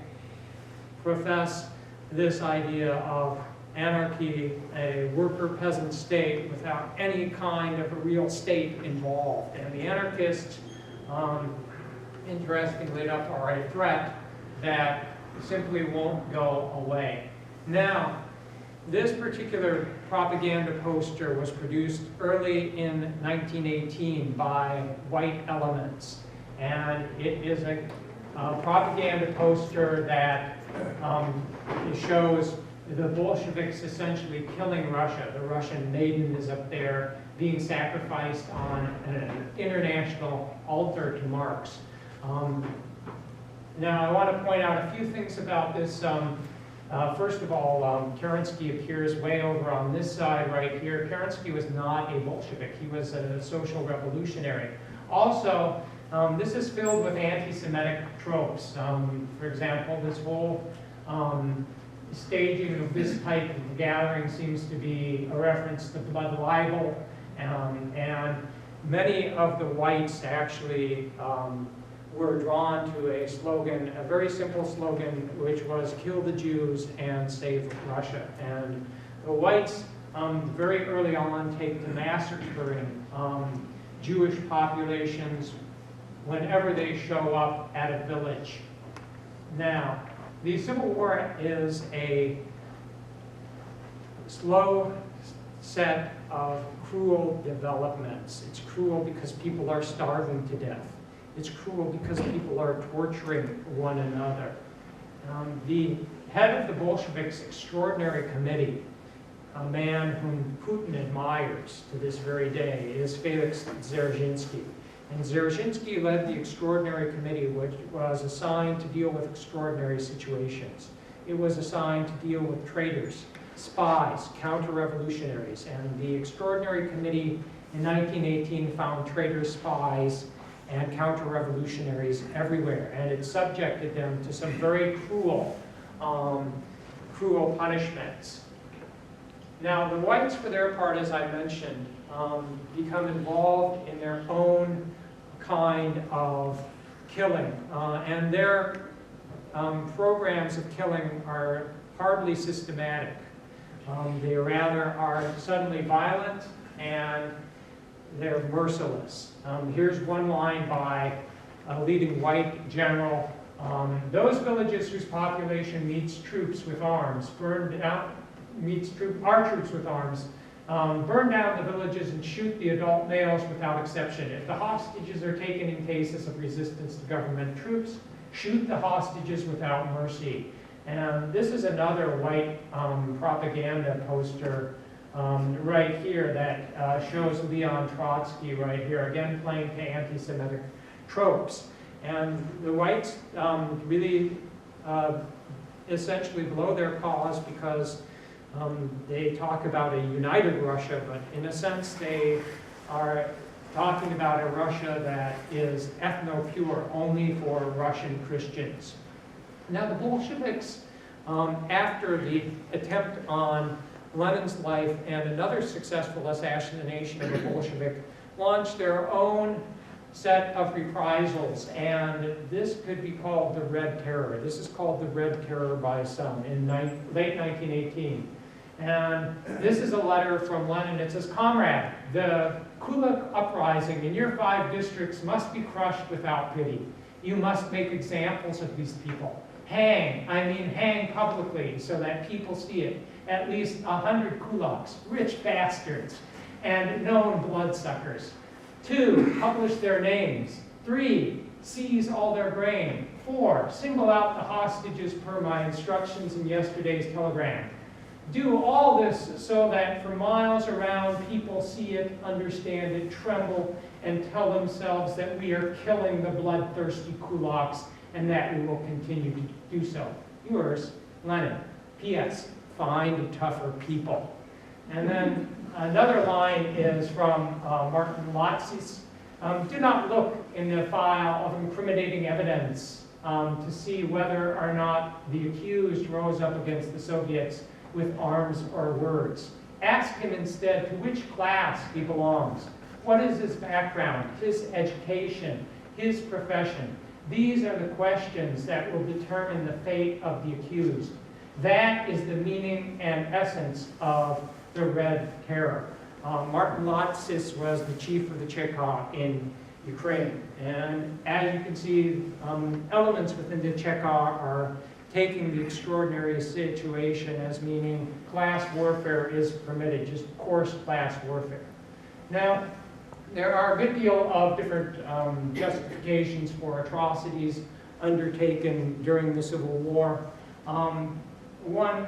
profess this idea of anarchy, a worker-peasant state without any kind of a real state involved. And the anarchists, interestingly enough, are a threat that simply won't go away. Now, this particular propaganda poster was produced early in 1918 by white elements. And it is a propaganda poster that shows the Bolsheviks essentially killing Russia. The Russian maiden is up there being sacrificed on an international altar to Marx. Now I want to point out a few things about this. First of all, Kerensky appears way over on this side right here. Kerensky was not a Bolshevik. He was a social revolutionary. Also, this is filled with anti-Semitic tropes. For example, this whole staging of this type of gathering seems to be a reference to blood libel, and many of the whites actually were drawn to a slogan, a very simple slogan, which was "Kill the Jews and save Russia." And the whites very early on take to massacring Jewish populations whenever they show up at a village. Now, the Civil War is a slow set of cruel developments. It's cruel because people are starving to death. It's cruel because people are torturing one another. The head of the Bolsheviks' Extraordinary Committee, a man whom Putin admires to this very day, is Felix Dzerzhinsky. And Dzerzhinsky led the Extraordinary Committee, which was assigned to deal with extraordinary situations. It was assigned to deal with traitors, spies, counter-revolutionaries, and the Extraordinary Committee in 1918 found traitors, spies, and counter-revolutionaries everywhere, and it subjected them to some very cruel punishments. Now, the whites, for their part, as I mentioned, become involved in their own kind of killing, and their programs of killing are hardly systematic. They rather are suddenly violent, and they're merciless. Here's one line by a leading white general. Those villages whose population meets troops with arms, our troops with arms, burn down the villages and shoot the adult males without exception. If the hostages are taken in cases of resistance to government troops, shoot the hostages without mercy. And this is another white propaganda poster right here that shows Leon Trotsky right here, again playing to anti-Semitic tropes. And the whites really essentially blow their cause because they talk about a united Russia, but in a sense they are talking about a Russia that is ethno-pure, only for Russian Christians. Now the Bolsheviks, after the attempt on Lenin's life and another successful assassination of a Bolshevik, launched their own set of reprisals, and this could be called the Red Terror. This is called the Red Terror by some in late 1918. And this is a letter from Lenin. It says, "Comrade, the Kulak uprising in your 5 districts must be crushed without pity. You must make examples of these people. Hang publicly so that people see it. At least 100 kulaks, rich bastards, and known bloodsuckers. 2, publish their names. 3, seize all their grain. 4, single out the hostages per my instructions in yesterday's telegram. Do all this so that for miles around people see it, understand it, tremble, and tell themselves that we are killing the bloodthirsty kulaks and that we will continue to do so. Yours, Lenin. P.S. Find tougher people." And then another line is from Martin Latzis. "Do not look in the file of incriminating evidence to see whether or not the accused rose up against the Soviets with arms or words. Ask him instead to which class he belongs. What is his background, his education, his profession? These are the questions that will determine the fate of the accused. That is the meaning and essence of the Red Terror." Martin Latzis was the chief of the Cheka in Ukraine. And as you can see, elements within the Cheka are taking the extraordinary situation as meaning class warfare is permitted, just coarse class warfare. Now, there are a good deal of different justifications for atrocities undertaken during the Civil War. One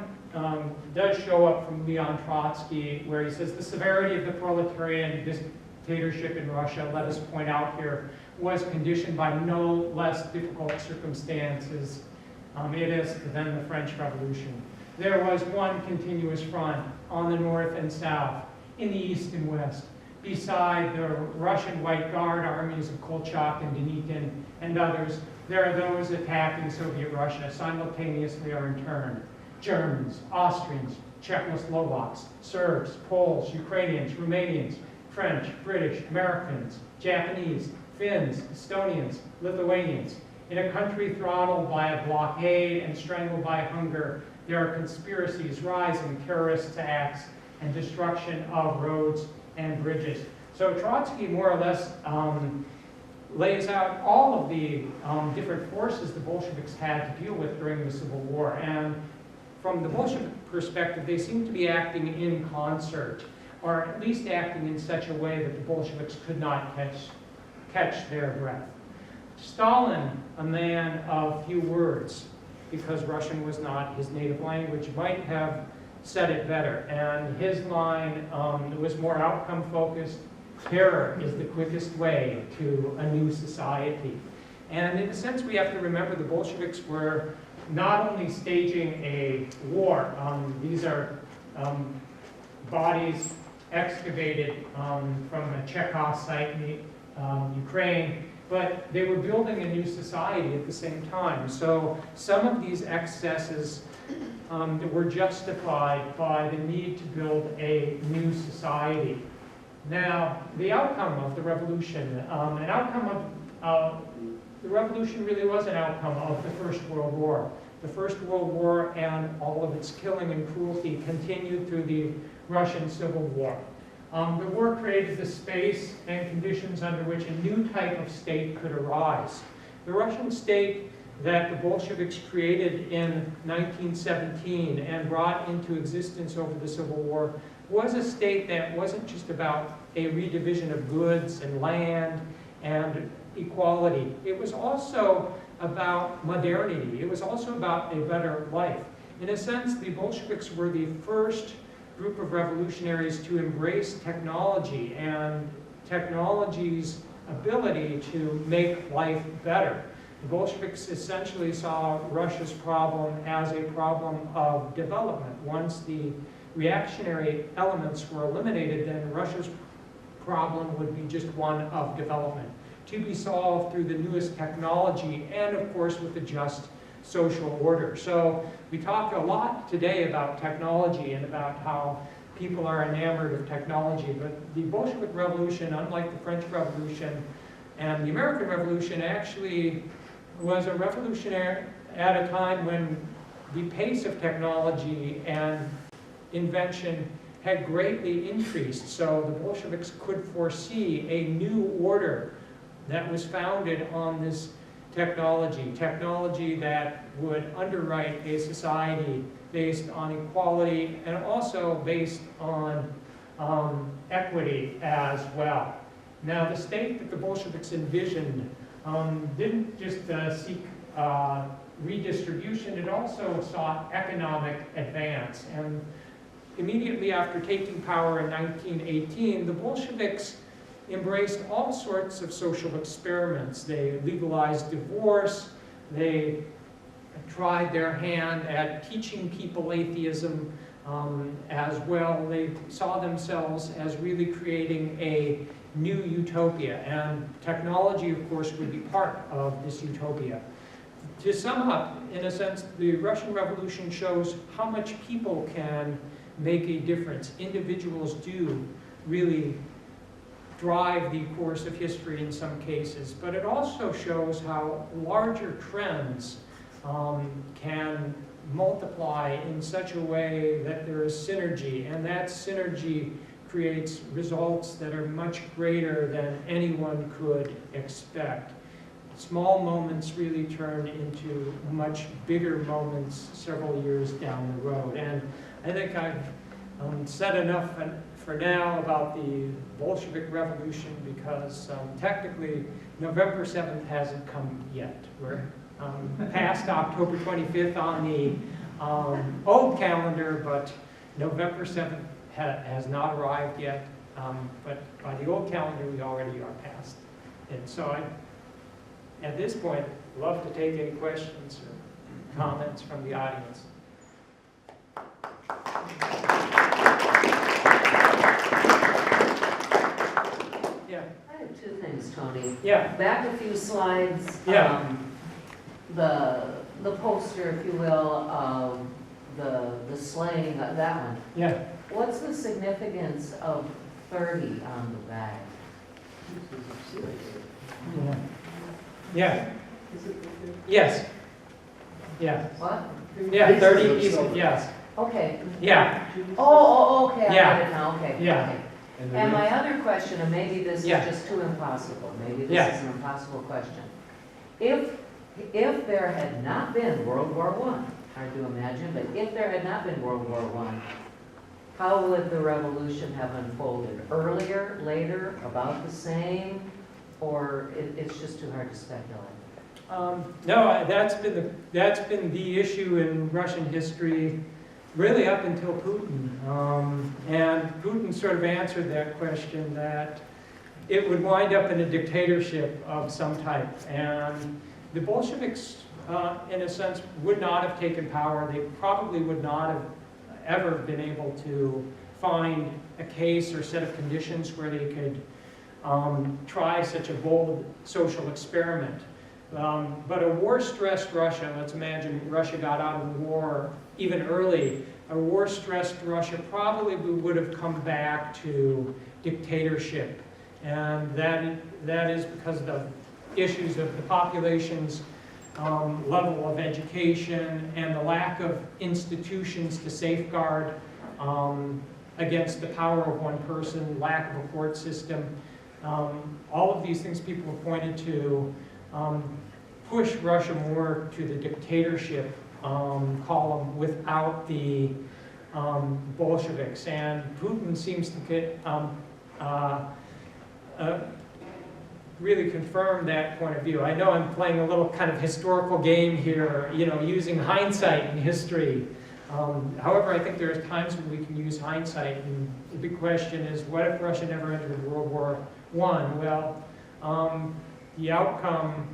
does show up from Leon Trotsky, where he says, "The severity of the proletarian dictatorship in Russia, let us point out here, was conditioned by no less difficult circumstances than the French Revolution. There was one continuous front on the north and south, in the east and west, beside the Russian White Guard armies of Kolchak and Denikin and others. There are those attacking Soviet Russia simultaneously or in turn. Germans, Austrians, Czechoslovaks, Serbs, Poles, Ukrainians, Romanians, French, British, Americans, Japanese, Finns, Estonians, Lithuanians. In a country throttled by a blockade and strangled by hunger, there are conspiracies, rising terrorist acts, and destruction of roads and bridges." So Trotsky more or less lays out all of the different forces the Bolsheviks had to deal with during the Civil War. And from the Bolshevik perspective, they seem to be acting in concert, or at least acting in such a way that the Bolsheviks could not catch their breath. Stalin, a man of few words, because Russian was not his native language, might have said it better. And his line was more outcome focused. Terror is the quickest way to a new society. And in a sense, we have to remember the Bolsheviks were not only staging a war. These are bodies excavated from a Chekhov site in Ukraine, but they were building a new society at the same time. So some of these excesses were justified by the need to build a new society. Now, the outcome of the revolution, the revolution really was an outcome of the First World War. The First World War and all of its killing and cruelty continued through the Russian Civil War. The war created the space and conditions under which a new type of state could arise. The Russian state that the Bolsheviks created in 1917 and brought into existence over the Civil War was a state that wasn't just about a redivision of goods and land and equality. It was also about modernity. It was also about a better life. In a sense, the Bolsheviks were the first group of revolutionaries to embrace technology and technology's ability to make life better. The Bolsheviks essentially saw Russia's problem as a problem of development. Once the reactionary elements were eliminated, then Russia's problem would be just one of development, to be solved through the newest technology and, of course, with a just social order. So we talk a lot today about technology and about how people are enamored of technology, but the Bolshevik Revolution, unlike the French Revolution and the American Revolution, actually was a revolution at a time when the pace of technology and invention had greatly increased. So the Bolsheviks could foresee a new order that was founded on this technology that would underwrite a society based on equality and also based on equity as well. Now, the state that the Bolsheviks envisioned didn't just seek redistribution, it also sought economic advance. And immediately after taking power in 1918, the Bolsheviks embraced all sorts of social experiments. They legalized divorce, they tried their hand at teaching people atheism as well. They saw themselves as really creating a new utopia, and technology, of course, would be part of this utopia. To sum up, in a sense, the Russian Revolution shows how much people can make a difference. Individuals do really drive the course of history in some cases, but it also shows how larger trends can multiply in such a way that there is synergy, and that synergy creates results that are much greater than anyone could expect. Small moments really turn into much bigger moments several years down the road. And I think I've said enough for now about the Bolshevik Revolution, because technically November 7th hasn't come yet. We're past October 25th on the old calendar, but November 7th has not arrived yet. But by the old calendar, we already are past it. So I, at this point, love to take any questions or comments from the audience. Yeah. I have two things, Tony. Yeah. Back a few slides. Yeah. The poster, if you will, of the slaying, that one. Yeah. What's the significance of 30 on the back? Yeah. Yeah. Yes. Yeah. What? Yeah, 30 pieces, yes. Okay. Yeah. Oh, okay, I Yeah. get it now, okay. Yeah. Okay. And my other question, and maybe this is Yeah. just too impossible, maybe this Yeah. is an impossible question. If there had not been World War I, hard to imagine, but if there had not been World War I, how would the revolution have unfolded? Earlier, later, about the same, or it's just too hard to speculate? No, that's been the issue in Russian history really up until Putin. And Putin sort of answered that question that it would wind up in a dictatorship of some type. And the Bolsheviks, in a sense, would not have taken power. They probably would not have ever been able to find a case or set of conditions where they could try such a bold social experiment. But a war-stressed Russia, let's imagine Russia got out of the war even early, a war-stressed Russia probably would have come back to dictatorship. And that is because of the issues of the population's level of education and the lack of institutions to safeguard against the power of one person, lack of a court system. All of these things people have pointed to push Russia more to the dictatorship column without the Bolsheviks. And Putin seems to get really confirm that point of view. I know I'm playing a little kind of historical game here, using hindsight in history. However, I think there are times when we can use hindsight, and the big question is, what if Russia never entered World War I? Well, the outcome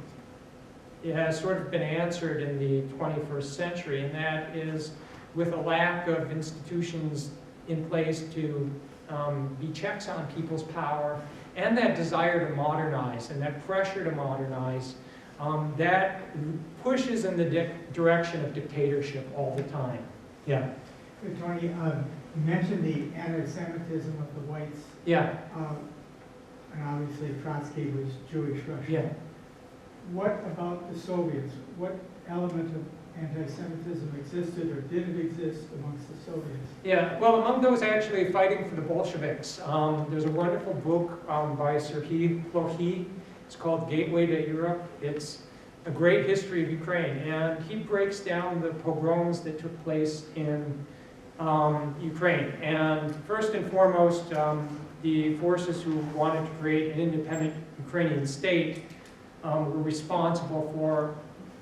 has sort of been answered in the 21st century, and that is with a lack of institutions in place to be checks on people's power, and that desire to modernize and that pressure to modernize, that pushes in the direction of dictatorship all the time. Yeah. Hey, Tony, you mentioned the anti-Semitism of the whites. Yeah. And obviously Trotsky was Jewish Russia. Yeah. What about the Soviets? What element of anti-Semitism existed, or did it exist amongst the Soviets? Yeah, well, among those actually fighting for the Bolsheviks, there's a wonderful book by Serhiy Plokhy. It's called Gateway to Europe. It's a great history of Ukraine, and he breaks down the pogroms that took place in Ukraine. And first and foremost, the forces who wanted to create an independent Ukrainian state were responsible for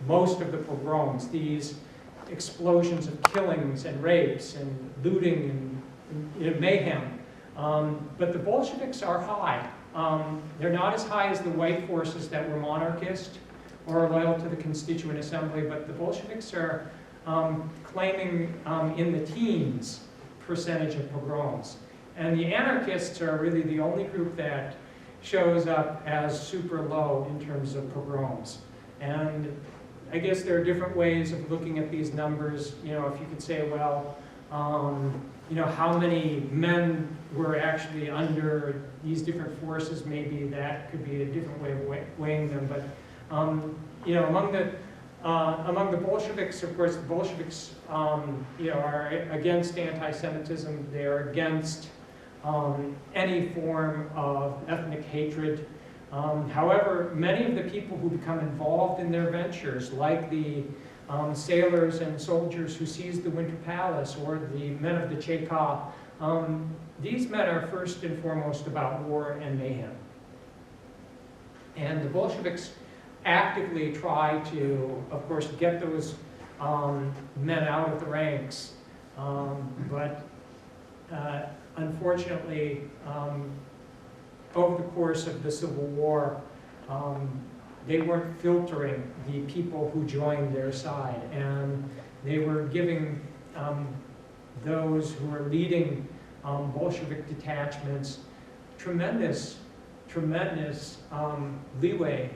most of the pogroms, these explosions of killings and rapes and looting and mayhem. But the Bolsheviks are high. They're not as high as the white forces that were monarchist or loyal to the Constituent Assembly, but the Bolsheviks are claiming in the teens percentage of pogroms. And the anarchists are really the only group that shows up as super low in terms of pogroms. And I guess there are different ways of looking at these numbers. If you could say, well, how many men were actually under these different forces, maybe that could be a different way of weighing them. But among the Bolsheviks, of course, the Bolsheviks are against anti-Semitism. They are against any form of ethnic hatred. However, many of the people who become involved in their ventures, like the sailors and soldiers who seized the Winter Palace, or the men of the Cheka, these men are first and foremost about war and mayhem. And the Bolsheviks actively try to, of course, get those men out of the ranks, but unfortunately, over the course of the Civil War, they weren't filtering the people who joined their side, and they were giving those who were leading Bolshevik detachments tremendous leeway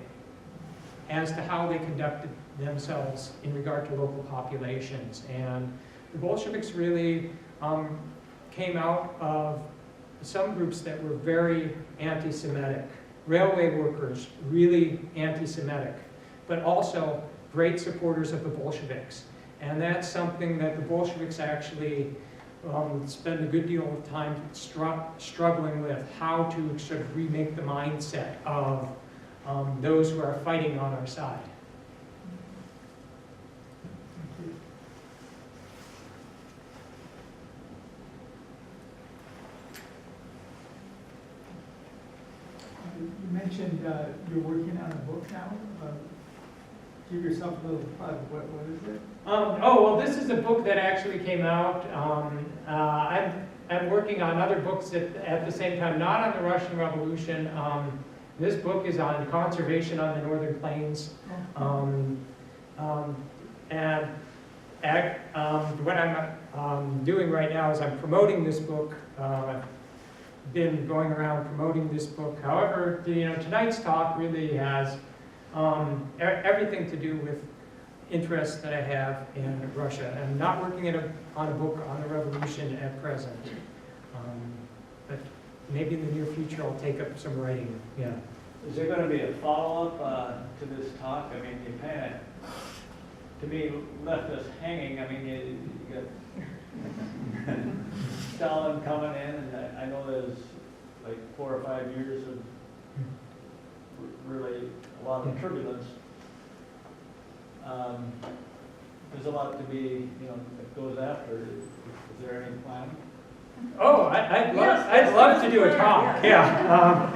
as to how they conducted themselves in regard to local populations. And the Bolsheviks really came out of some groups that were very anti-Semitic. Railway workers, really anti-Semitic, but also great supporters of the Bolsheviks. And that's something that the Bolsheviks actually spend a good deal of time struggling with, how to sort of remake the mindset of those who are fighting on our side. You mentioned you're working on a book now. give yourself a little plug. What is it? Oh, well, this is a book that actually came out. I'm working on other books at the same time, not on the Russian Revolution. This book is on conservation on the Northern Plains. What I'm doing right now is I'm promoting this book. I've been going around promoting this book. However, tonight's talk really has everything to do with interests that I have in Russia. I'm not working on a book on the revolution at present, but maybe in the near future I'll take up some writing. Yeah. Is there going to be a follow-up to this talk? I mean, you kind of, to me, left us hanging. I mean, you got Stalin coming in, and I know there's like 4 or 5 years of really a lot of turbulence. There's a lot to be, that goes after. Is there any plan? Oh, I'd love to do a talk. Yeah.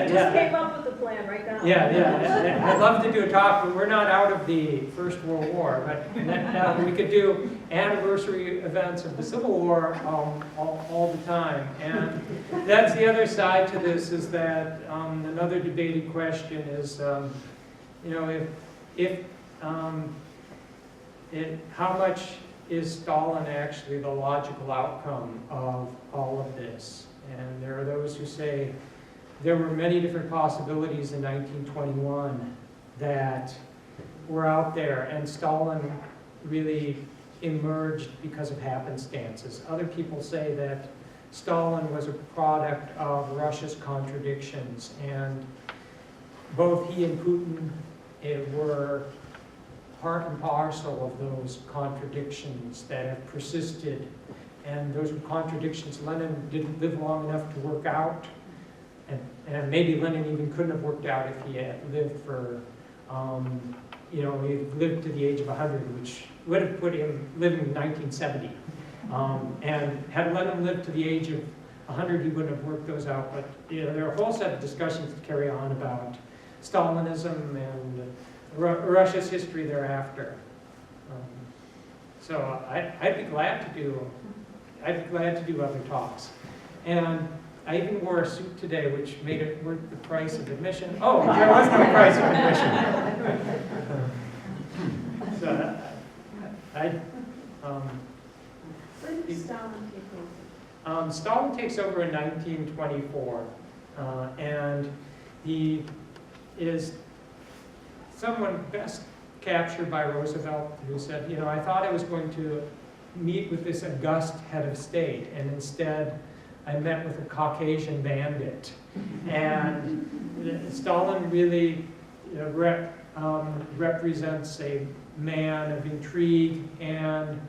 Just came up with the plan right now. Yeah. I'd love to do a talk, but we're not out of the First World War. But we could do anniversary events of the Civil War all the time. And that's the other side to this, is that another debated question is, how much is Stalin actually the logical outcome of all of this? And there are those who say there were many different possibilities in 1921 that were out there, and Stalin really emerged because of happenstances. Other people say that Stalin was a product of Russia's contradictions, and both he and Putin were part and parcel of those contradictions that have persisted. And those contradictions Lenin didn't live long enough to work out. And maybe Lenin even couldn't have worked out if he had lived for, he lived to the age of 100, which would have put him living in 1970. And had Lenin lived to the age of 100, he wouldn't have worked those out. But there are a whole set of discussions to carry on about Stalinism and Russia's history thereafter. So I'd be glad to do other talks. And I even wore a suit today, which made it worth the price of admission. Oh, there was no price of admission. So When did Stalin take over? Stalin takes over in 1924, and he is someone best captured by Roosevelt, who said, I thought I was going to meet with this august head of state, and instead I met with a Caucasian bandit. And Stalin really represents a man of intrigue and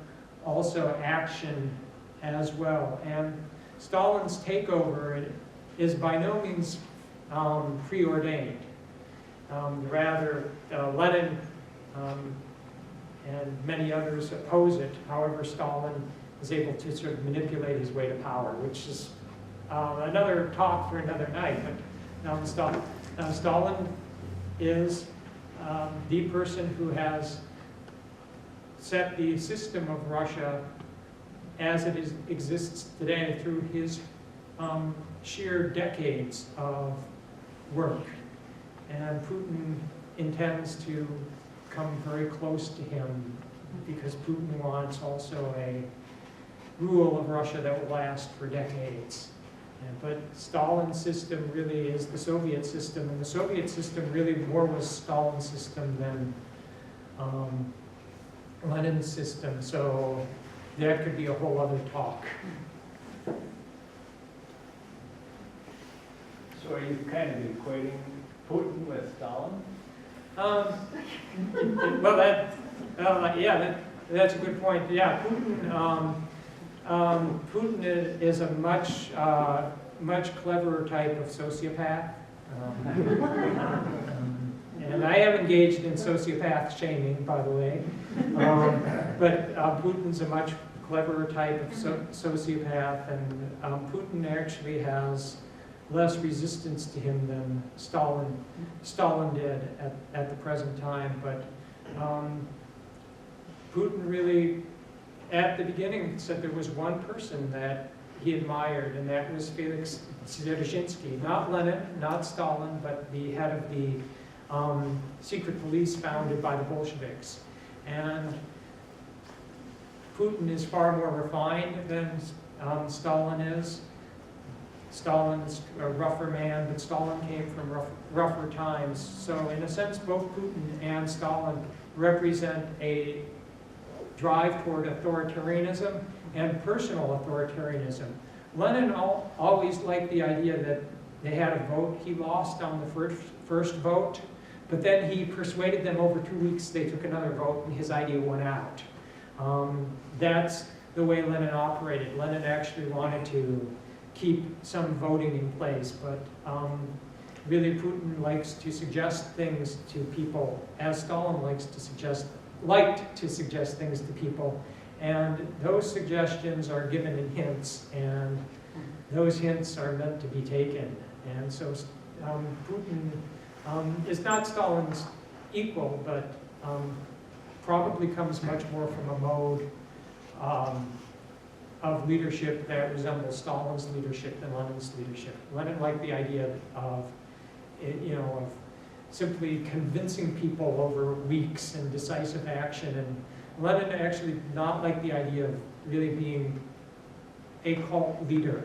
also action as well. And Stalin's takeover is by no means preordained. Rather, Lenin and many others oppose it. However, Stalin is able to sort of manipulate his way to power, which is another talk for another night. But Stalin is the person who has set the system of Russia as it exists today through his sheer decades of work. And Putin intends to come very close to him because Putin wants also a rule of Russia that will last for decades. But Stalin's system really is the Soviet system, and the Soviet system really more was Stalin's system than Lenin's system, so that could be a whole other talk. So are you kind of equating Putin with Stalin? Well, that's a good point. Yeah, Putin is a much cleverer type of sociopath. And I am engaged in sociopath shaming, by the way. But Putin's a much cleverer type of sociopath, and Putin actually has less resistance to him than Stalin did at the present time. But Putin really, at the beginning, said there was one person that he admired, and that was Felix Dzerzhinsky. Not Lenin, not Stalin, but the head of the secret police founded by the Bolsheviks. And Putin is far more refined than Stalin is. Stalin's a rougher man, but Stalin came from rougher times. So in a sense, both Putin and Stalin represent a drive toward authoritarianism and personal authoritarianism. Lenin always liked the idea that they had a vote. He lost on the first vote, but then he persuaded them over 2 weeks, they took another vote, and his idea went out. That's the way Lenin operated. Lenin actually wanted to keep some voting in place, but really Putin likes to suggest things to people, as Stalin liked to suggest things to people, and those suggestions are given in hints, and those hints are meant to be taken. And so Putin is not Stalin's equal, but probably comes much more from a mode of leadership that resembles Stalin's leadership than Lenin's leadership. Lenin liked the idea of, of simply convincing people over weeks and decisive action. And Lenin actually did not like the idea of really being a cult leader.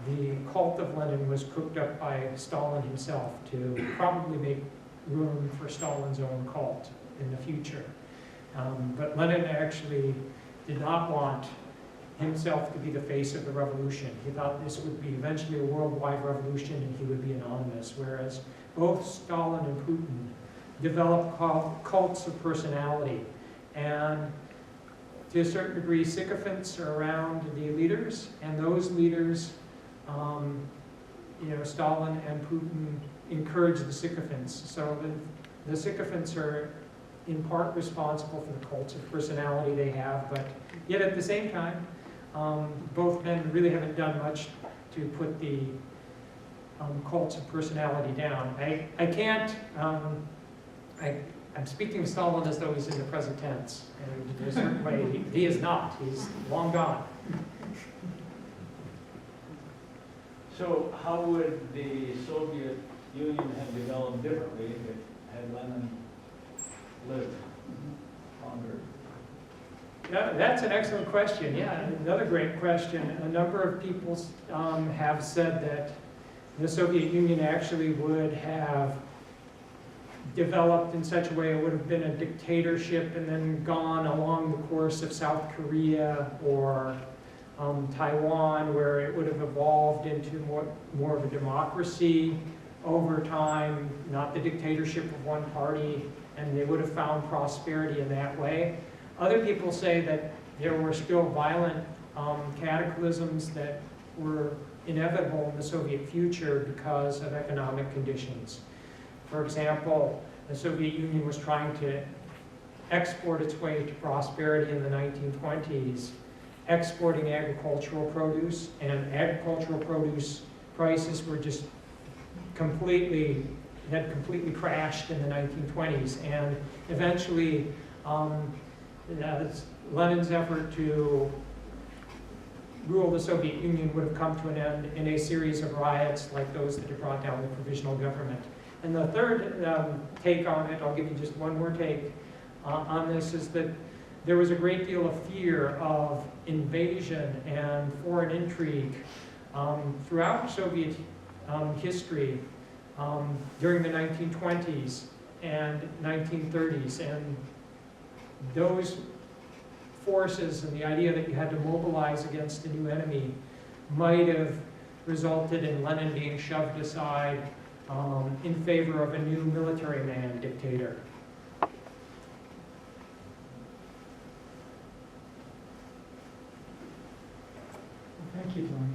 The cult of Lenin was cooked up by Stalin himself to probably make room for Stalin's own cult in the future. But Lenin actually did not want himself to be the face of the revolution. He thought this would be eventually a worldwide revolution and he would be anonymous, whereas both Stalin and Putin developed cults of personality. And to a certain degree, sycophants are around the leaders, and those leaders, Stalin and Putin encourage the sycophants. So the sycophants are in part responsible for the cults of personality they have, but yet at the same time, both men really haven't done much to put the cults of personality down. I can't, I'm speaking of Stalin as though he's in the present tense, and in a certain way he is not. He's long gone. So how would the Soviet Union have developed differently if it had Lenin lived longer? Yeah, that's an excellent question. Yeah, another great question. A number of people have said that the Soviet Union actually would have developed in such a way it would have been a dictatorship and then gone along the course of South Korea or Taiwan, where it would have evolved into more of a democracy over time, not the dictatorship of one party, and they would have found prosperity in that way. Other people say that there were still violent cataclysms that were inevitable in the Soviet future because of economic conditions. For example, the Soviet Union was trying to export its way to prosperity in the 1920s, exporting agricultural produce, and agricultural produce prices were just completely crashed in the 1920s, and eventually Lenin's effort to rule the Soviet Union would have come to an end in a series of riots like those that had brought down the Provisional Government. And the third take on it, I'll give you just one more take on this, is that there was a great deal of fear of invasion and foreign intrigue throughout Soviet history during the 1920s and 1930s. And those forces and the idea that you had to mobilize against a new enemy might have resulted in Lenin being shoved aside in favor of a new military man dictator. Thank you, Tony.